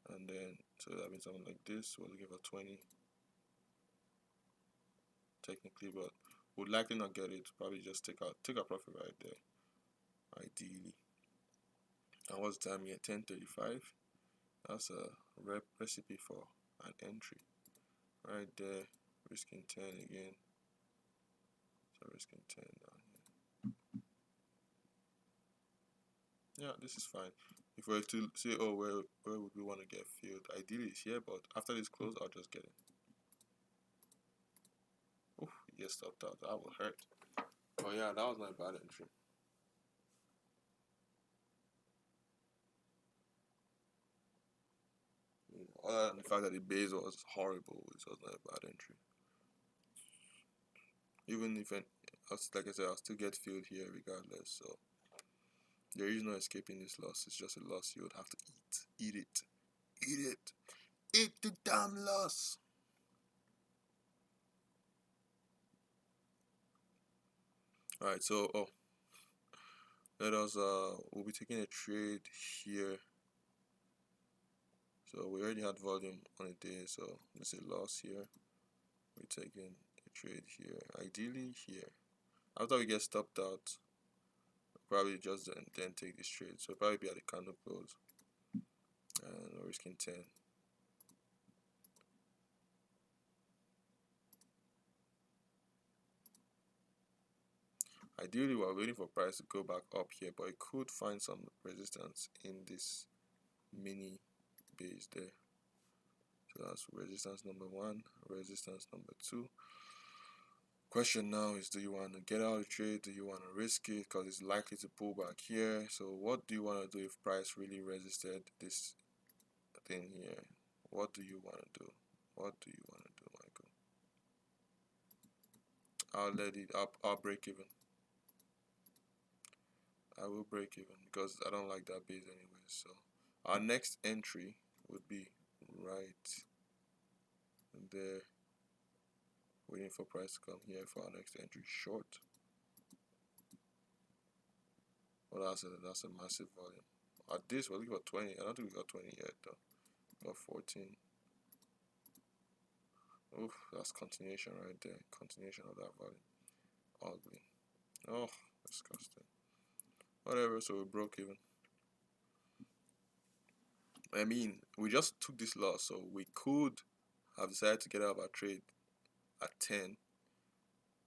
[SPEAKER 1] And then, so that means something like this. We're looking for 20 technically, but would likely not get it. Probably just take a profit right there, ideally. And what's the time here? 10:35. That's a recipe for an entry right there. Risking 10 again. So risking 10 down here. Yeah, this is fine. If we were to say, oh, where would we want to get filled? Ideally it's here, but after this close, I'll just get it. Oof, you stopped out. That will hurt. Oh yeah, that was my bad entry. Other than the fact that the base was horrible, it was not a bad entry. Even if, like I said, I'll still get filled here regardless. So there is no escaping this loss. It's just a loss you would have to eat. Eat it. Eat it. Eat the damn loss. Alright, so we'll be taking a trade here. So we already had volume on a day, so let's say loss here. We're taking a trade here. Ideally here. After we get stopped out, we'll probably just then take this trade. So we'll probably be at the candle close. And we're risking 10. Ideally, we're waiting for price to go back up here, but it could find some resistance in this mini base there. So that's resistance number 1, resistance number 2. Question now is, do you want to get out of the trade? Do you want to risk it because it's likely to pull back here? So what do you want to do if price really resisted this thing here? What do you want to do? What do you want to do, Michael? I'll break even. I will break even because I don't like that base anyway. So our next entry would be right there, waiting for price to come here for our next entry short. Well, that's a massive volume. At this, we're looking for 20. I don't think we got 20 yet though. Got 14. Oof, that's continuation right there. Continuation of that value. Ugly. Oh, disgusting. Whatever, so we broke even. I mean, we just took this loss, so we could have decided to get out of our trade at 10,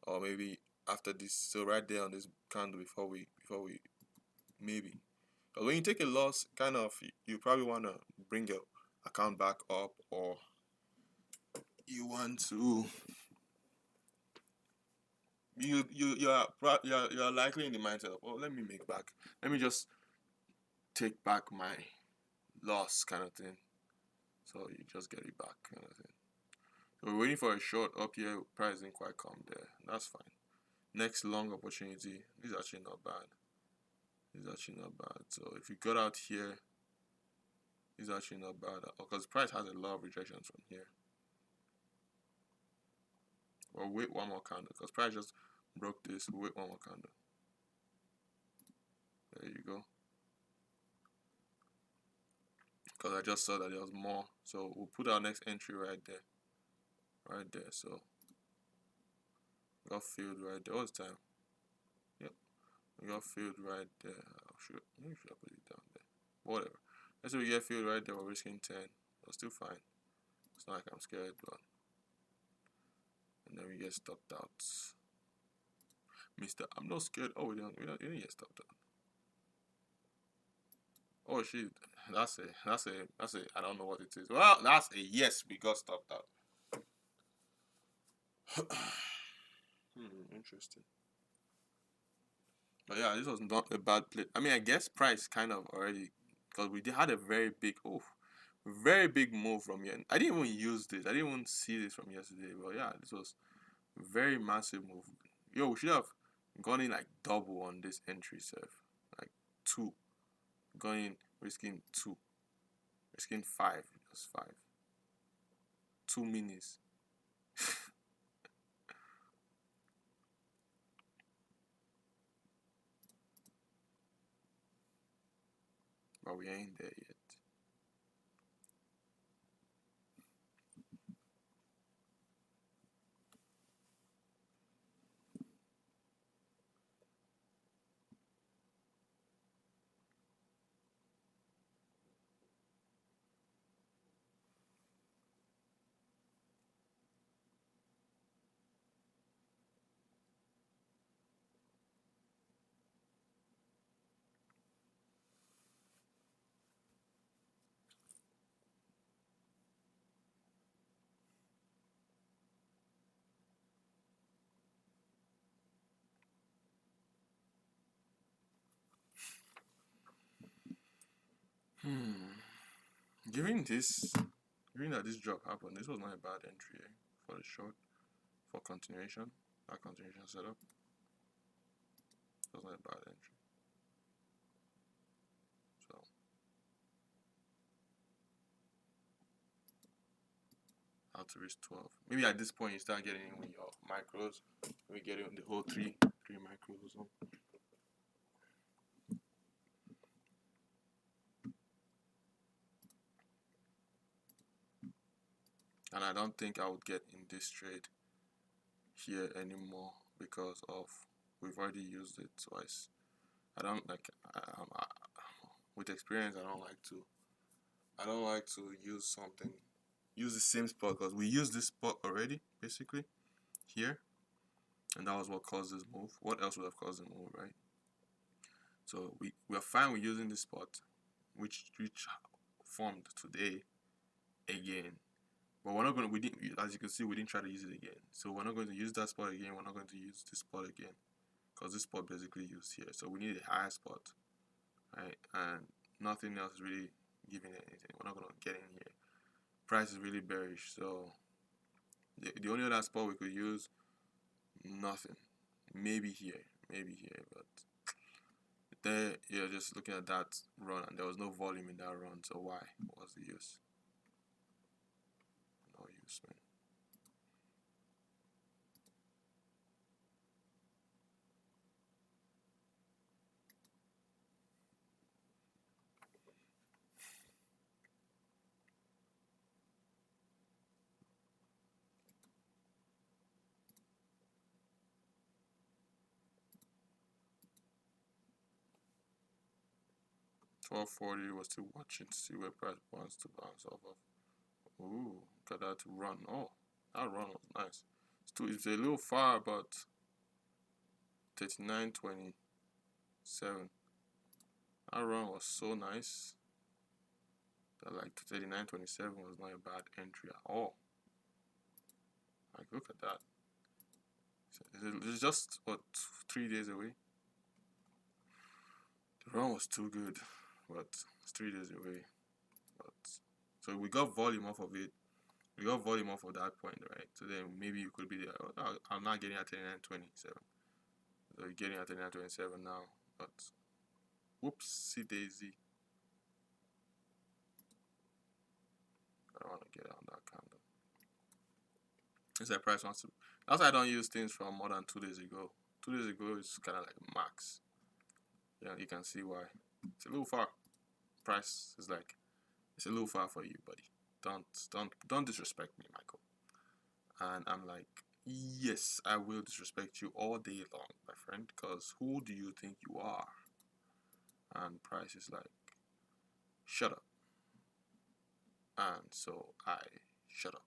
[SPEAKER 1] or maybe after this. So right there on this candle before we maybe. But when you take a loss, kind of you probably want to bring your account back up, or you want to you're likely in the mindset of, oh, let me make back, let me just take back my loss kind of thing. So you just get it back kind of thing. So we're waiting for a short up here. Price didn't quite come there. That's fine. Next long opportunity. This is actually not bad. This is actually not bad. So if you got out here, it's actually not bad because price has a lot of rejections from here. Or wait one more candle because price just broke this. Wait one more candle. There you go. Because I just saw that there was more. So we'll put our next entry right there. Right there. So we got filled right there. What's time? Yep. We got filled right there. Maybe should I put it down there? Whatever. Let's say we get filled right there. We're risking 10. That's still fine. It's not like I'm scared, but. And then we get stopped out. Mister, I'm not scared. Oh, we didn't get stopped out. Oh shit, that's a, I don't know what it is. Well, that's a yes, we got stopped out. Interesting. But yeah, this was not a bad play. I mean, I guess price kind of already, because we had a very big move from here. I didn't even use this. I didn't even see this from yesterday. But yeah, this was a very massive move. Yo, we should have gone in like double on this entry, Seth. Like 2. Going in, risking 2. Risking 5. Just 5. 2 minis. But we ain't there yet. Given that this drop happened, this was not a bad entry for the short, for continuation. That continuation setup. It was not a bad entry. So how to risk 12. Maybe at this point you start getting in with your micros. We get in the whole three micros or something. And I don't think I would get in this trade here anymore because of we've already used it twice. I don't like with experience. I don't like to use the same spot because we used this spot already basically here, and that was what caused this move. What else would have caused the move, right? So we're fine with using this spot, which formed today again. But we're not going to, we didn't, as you can see, we didn't try to use it again. So we're not going to use that spot again. We're not going to use this spot again. Because this spot basically used here. So we need a higher spot. Right? And nothing else is really giving it anything. We're not going to get in here. Price is really bearish. So the only other spot we could use, nothing. Maybe here. But there, you're just looking at that run. And there was no volume in that run. So why? What's the use? No use, man. 1240, we're still watching to see where price wants to bounce off of. Ooh, look at that run. Oh, that run was nice. It's a little far, but 39.27. That run was so nice that like 39.27 was not a bad entry at all. Like, look at that. It's just what 3 days away. The run was too good, but it's 3 days away. But so we got volume off of it. We got volume off of that point, right? So then maybe you could be there. Oh, I'm not getting at 39.27. So you're getting at 39.27 now. But whoopsie daisy. I don't want to get on that candle. It's like price wants to. That's why I don't use things from more than 2 days ago. 2 days ago is kind of like max. Yeah, you can see why. It's a little far. Price is like, it's a little far for you, buddy. Don't disrespect me, Michael. And I'm like, yes, I will disrespect you all day long, my friend, because who do you think you are? And price is like, shut up. And so I shut up.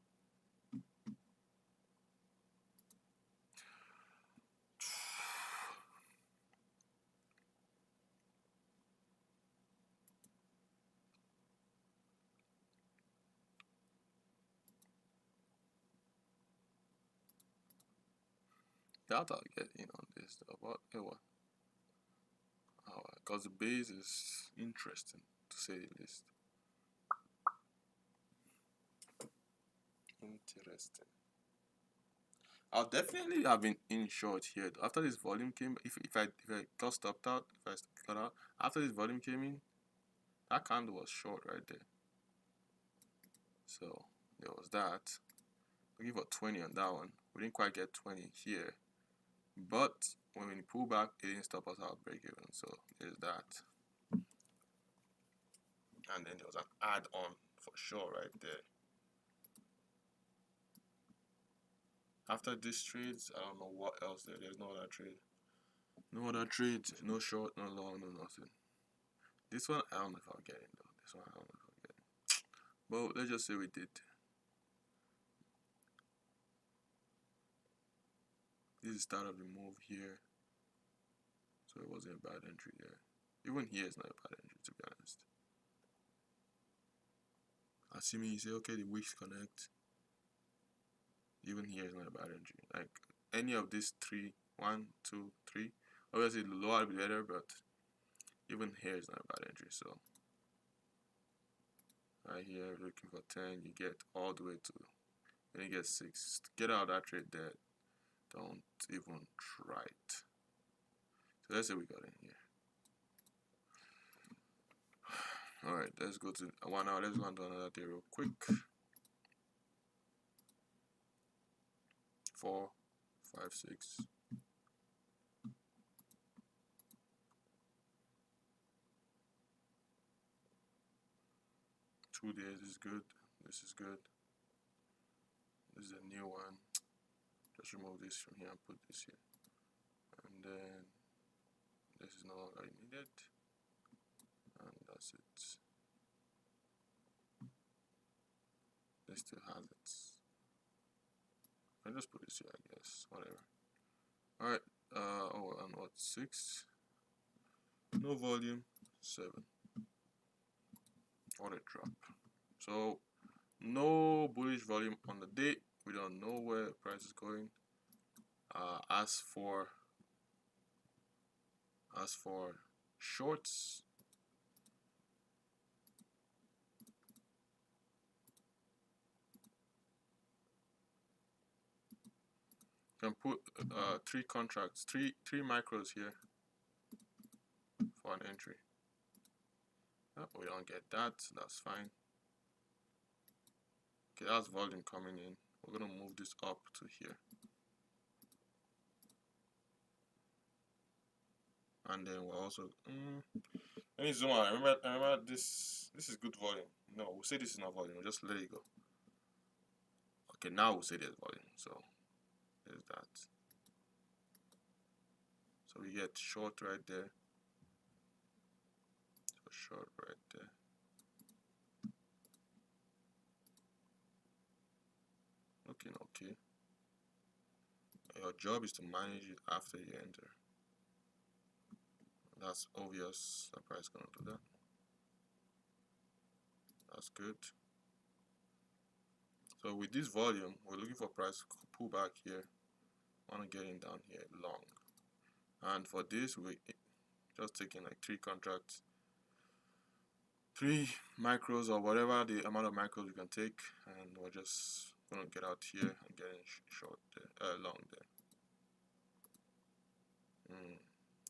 [SPEAKER 1] Doubt I'll get in on this though, but what? Because the base is interesting, to say the least. Interesting. I'll definitely have been in short here after this volume came. If I got stopped out, if I got out after this volume came in, that candle was short right there. So there was that. Looking for 20 on that one. We didn't quite get 20 here, but when we pull back, it didn't stop us out break even. So there's that. And then there was an add-on for sure right there. After this trades, I don't know what else there. There's no other trade. No other trades, no short, no long, no nothing. This one, I don't know if I'll get it though. This one, I don't know if I'll get it. But let's just say we did. This is the start of the move here. So it wasn't a bad entry there. Even here is not a bad entry, to be honest. Assuming you say, okay, the wicks connect. Even here is not a bad entry. Like any of these three, 1, 2, 3. Obviously, the lower will be better, but even here is not a bad entry. So right here, looking for 10, you get all the way to, then you get 6. Get out of that trade there. Don't even try it. So let's say we got in here. Alright, let's go to 1 hour. Let's go on to another day real quick. 4, 5, 6. Two days is good. This is good. This is a new one. Just remove this from here and put this here. And then this is no longer needed. And that's it. This still has it. I'll just put this here, I guess. Whatever. Alright. Oh, and what? 6. No volume. 7. What a drop. So no bullish volume on the day. We don't know where the price is going. As for shorts, you can put 3 contracts, three micros here for an entry. Oh, we don't get that. That's fine. Okay, that's volume coming in. We're gonna move this up to here. And then we're also let me zoom out. Remember this is good volume. No, we'll say this is not volume, we'll just let it go. Okay, now we'll say there's volume, so there's that. So we get short right there. So short right there. Looking okay. Your job is to manage it after you enter. That's obvious. The price gonna do that. That's good. So with this volume, we're looking for price pullback here. Wanna get in down here long. And for this, we just taking like 3 contracts, 3 micros or whatever the amount of micros we can take, and we're just gonna get out here and get in short there, long there.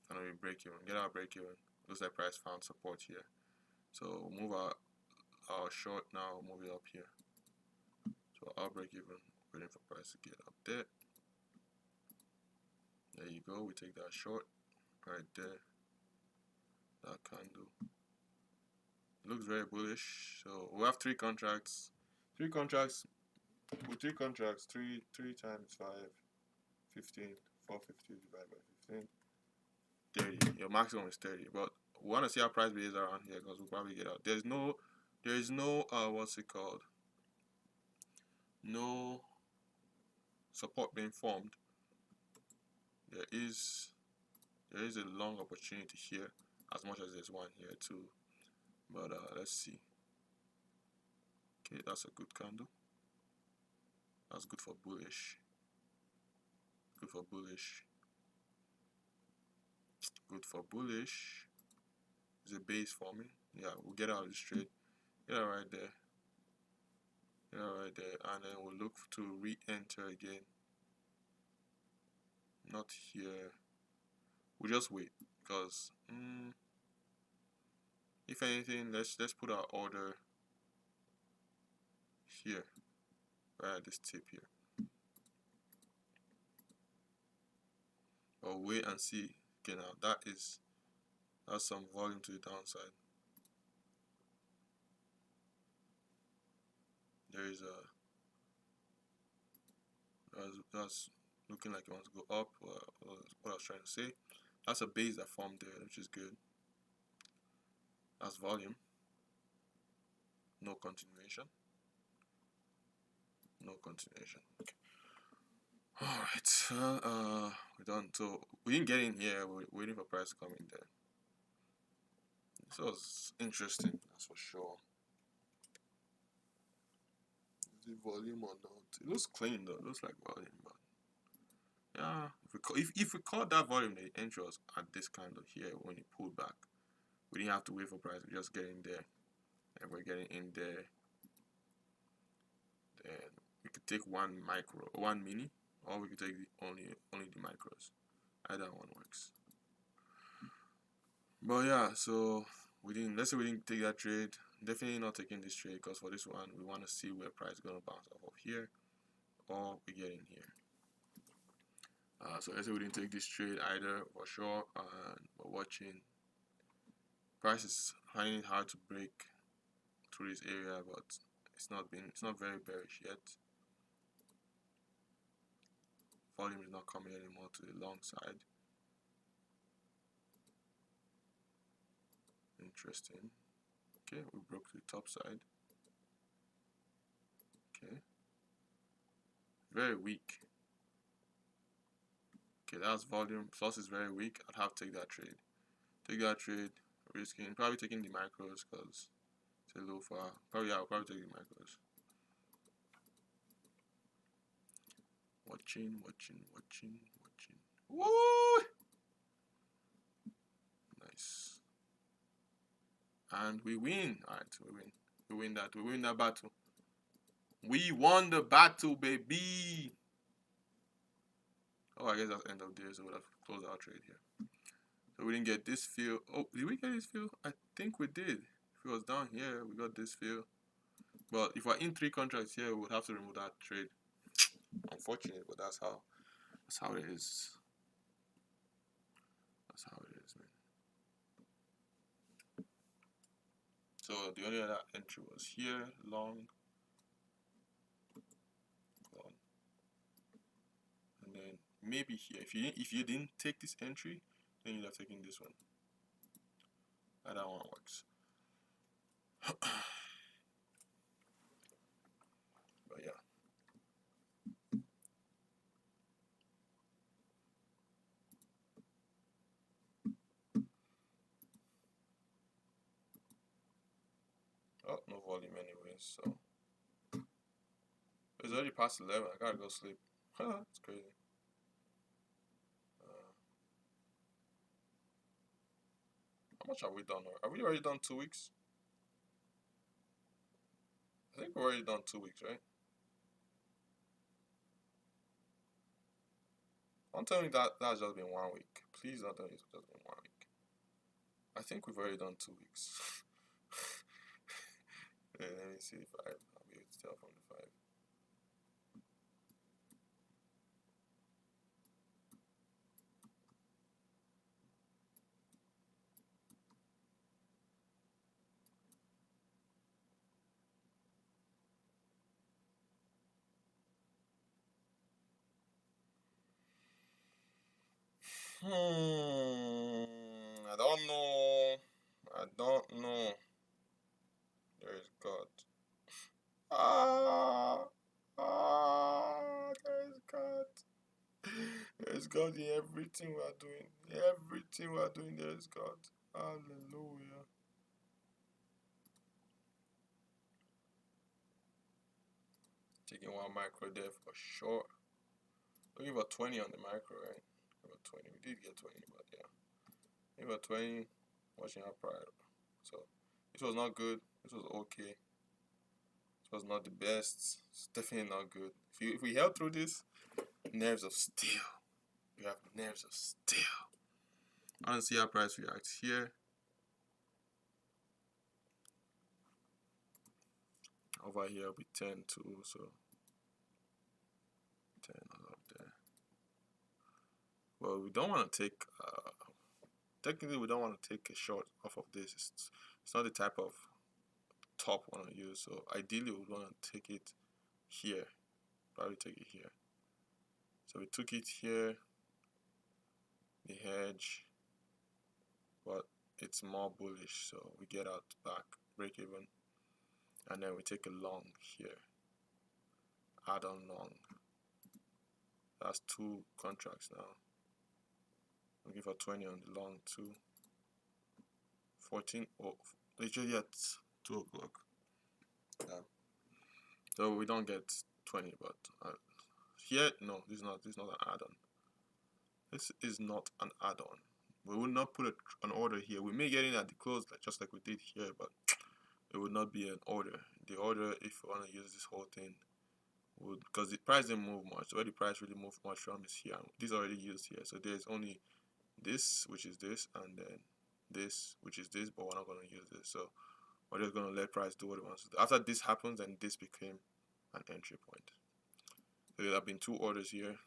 [SPEAKER 1] Gonna be break even. Get our break even. Looks like price found support here. So move our short now, move it up here. So our break even, waiting for price to get up there. There you go. We take that short right there. That candle looks very bullish. So we have 3 contracts. 3 contracts. With 3 contracts, 3 times 5, 15. 450 divided by 15. 30. Your maximum is 30. But we want to see how price behaves around here because we'll probably get out. There is no what's it called? No support being formed. There is a long opportunity here, as much as there's one here too. But let's see. Okay, that's a good candle. That's good for bullish. Good for bullish. Good for bullish. It's a base forming. Yeah, we'll get out of this trade. Get out right there. Get out right there. And then we'll look to re-enter again. Not here. We'll just wait. Because if anything, let's put our order here. Right at this tip here. Or wait and see. Okay, now that's some volume to the downside. There is that's looking like it wants to go up. What I was trying to say. That's a base that formed there, which is good. That's volume. No continuation. No continuation. Okay. Alright, we're done. So we didn't get in here, we're waiting for price to come in there. This was interesting, that's for sure. Is it volume or not? It looks clean though, it looks like volume, but yeah, if we caught that volume, the entry was at this kind of here when it pulled back. We didn't have to wait for price, we just get in there. And we're getting in there. Then we could take one mini, or we could take only the micros. Either one works. But yeah, so let's say we didn't take that trade. Definitely not taking this trade because for this one we want to see where price is gonna bounce off of here, or we get in here. So let's say we didn't take this trade either for sure, and we're watching. Price is finding it hard to break through this area, but it's not very bearish yet. Volume is not coming anymore to the long side. Interesting. Okay, we broke the top side. Okay, very weak. Okay, that's volume. Plus is very weak. I'd have to take that trade. Take that trade. Risking, probably taking the micros because it's a little far. I'll probably take the micros. Watching. Woo! Nice. And we win. Alright, we win. We win that battle. We won the battle, baby. Oh, I guess that's end of day, so we'll have to close our trade here. So we didn't get this fill. Oh, did we get this fill? I think we did. If it was down here, we got this fill. But if we're in 3 contracts here, we would have to remove that trade. Unfortunate, but that's how it is. That's how it is, man. So the only other entry was here, long. Gone. And then maybe here. If you didn't take this entry, then you'd have taken this one. And that one works. But yeah. Oh, no volume anyway, so it's already past 11. I gotta go sleep. It's crazy. How much have we done? Are we already done 2 weeks? I think we're already done 2 weeks, right? Don't tell me that that's just been 1 week. Please don't tell me it's just been 1 week. I think we've already done 2 weeks. Yeah, let me see if I'll be able to tell from the 5. I don't know. I don't know. There is God. There is God. There is God in everything we are doing. Everything we are doing, there is God. Hallelujah. Taking one micro there for sure. Looking for 20 on the micro, right? About 20. We did get 20, but yeah. Looking for 20. Watching our pride. So this was not good. This was okay. This was not the best. It's definitely not good. If we held through this, nerves of steel. We have nerves of steel. I want to see how price reacts here. Over here will be 10 too, so 10 up there. Well, we don't want to take technically we don't want to take a short off of this. It's not the type of top we want to use, so ideally we want to take it here. Probably take it here. So we took it here, the hedge, but it's more bullish, so we get out back, break even, and then we take a long here, add on long. That's 2 contracts now. Looking for 20 on the long too. 14, oh, literally at 2 o'clock. So we don't get 20, but here, no, this is not an add-on. This is not an add-on. We will not put an order here. We may get in at the close, just like we did here, but it would not be an order. The order, if we want to use this whole thing, would, because the price didn't move much. Where the price really moved much from is here. This is already used here, so there's only this, which is this, and then this, which is this, but we're not going to use this. So we're just going to let price do what it wants to do. After this happens, then this became an entry point. So there have been 2 orders here,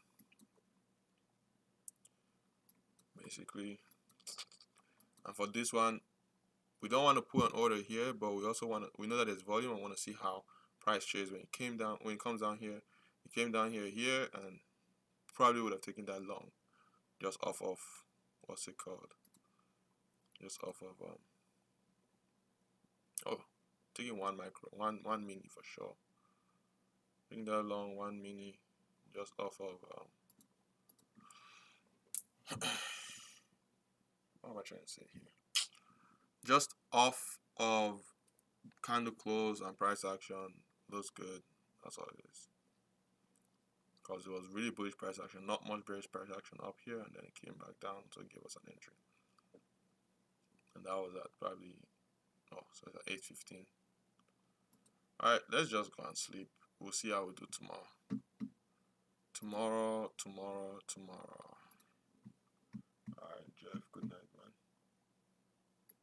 [SPEAKER 1] basically. And for this one, we don't want to put an order here, but we also want to, we know that there's volume. I want to see how price trades when it came down. When it comes down here, it came down here, and probably would have taken that long, just off of what's it called? Just off of oh, taking one micro, one mini for sure. Taking that long, one mini, just off of what am I trying to say here? Just off of candle close and price action, looks good. That's all it is. Because it was really bullish price action, not much bearish price action up here, and then it came back down to give us an entry. And that was at probably, oh, so it's at 8:15. Alright, let's just go and sleep. We'll see how we do tomorrow. Tomorrow.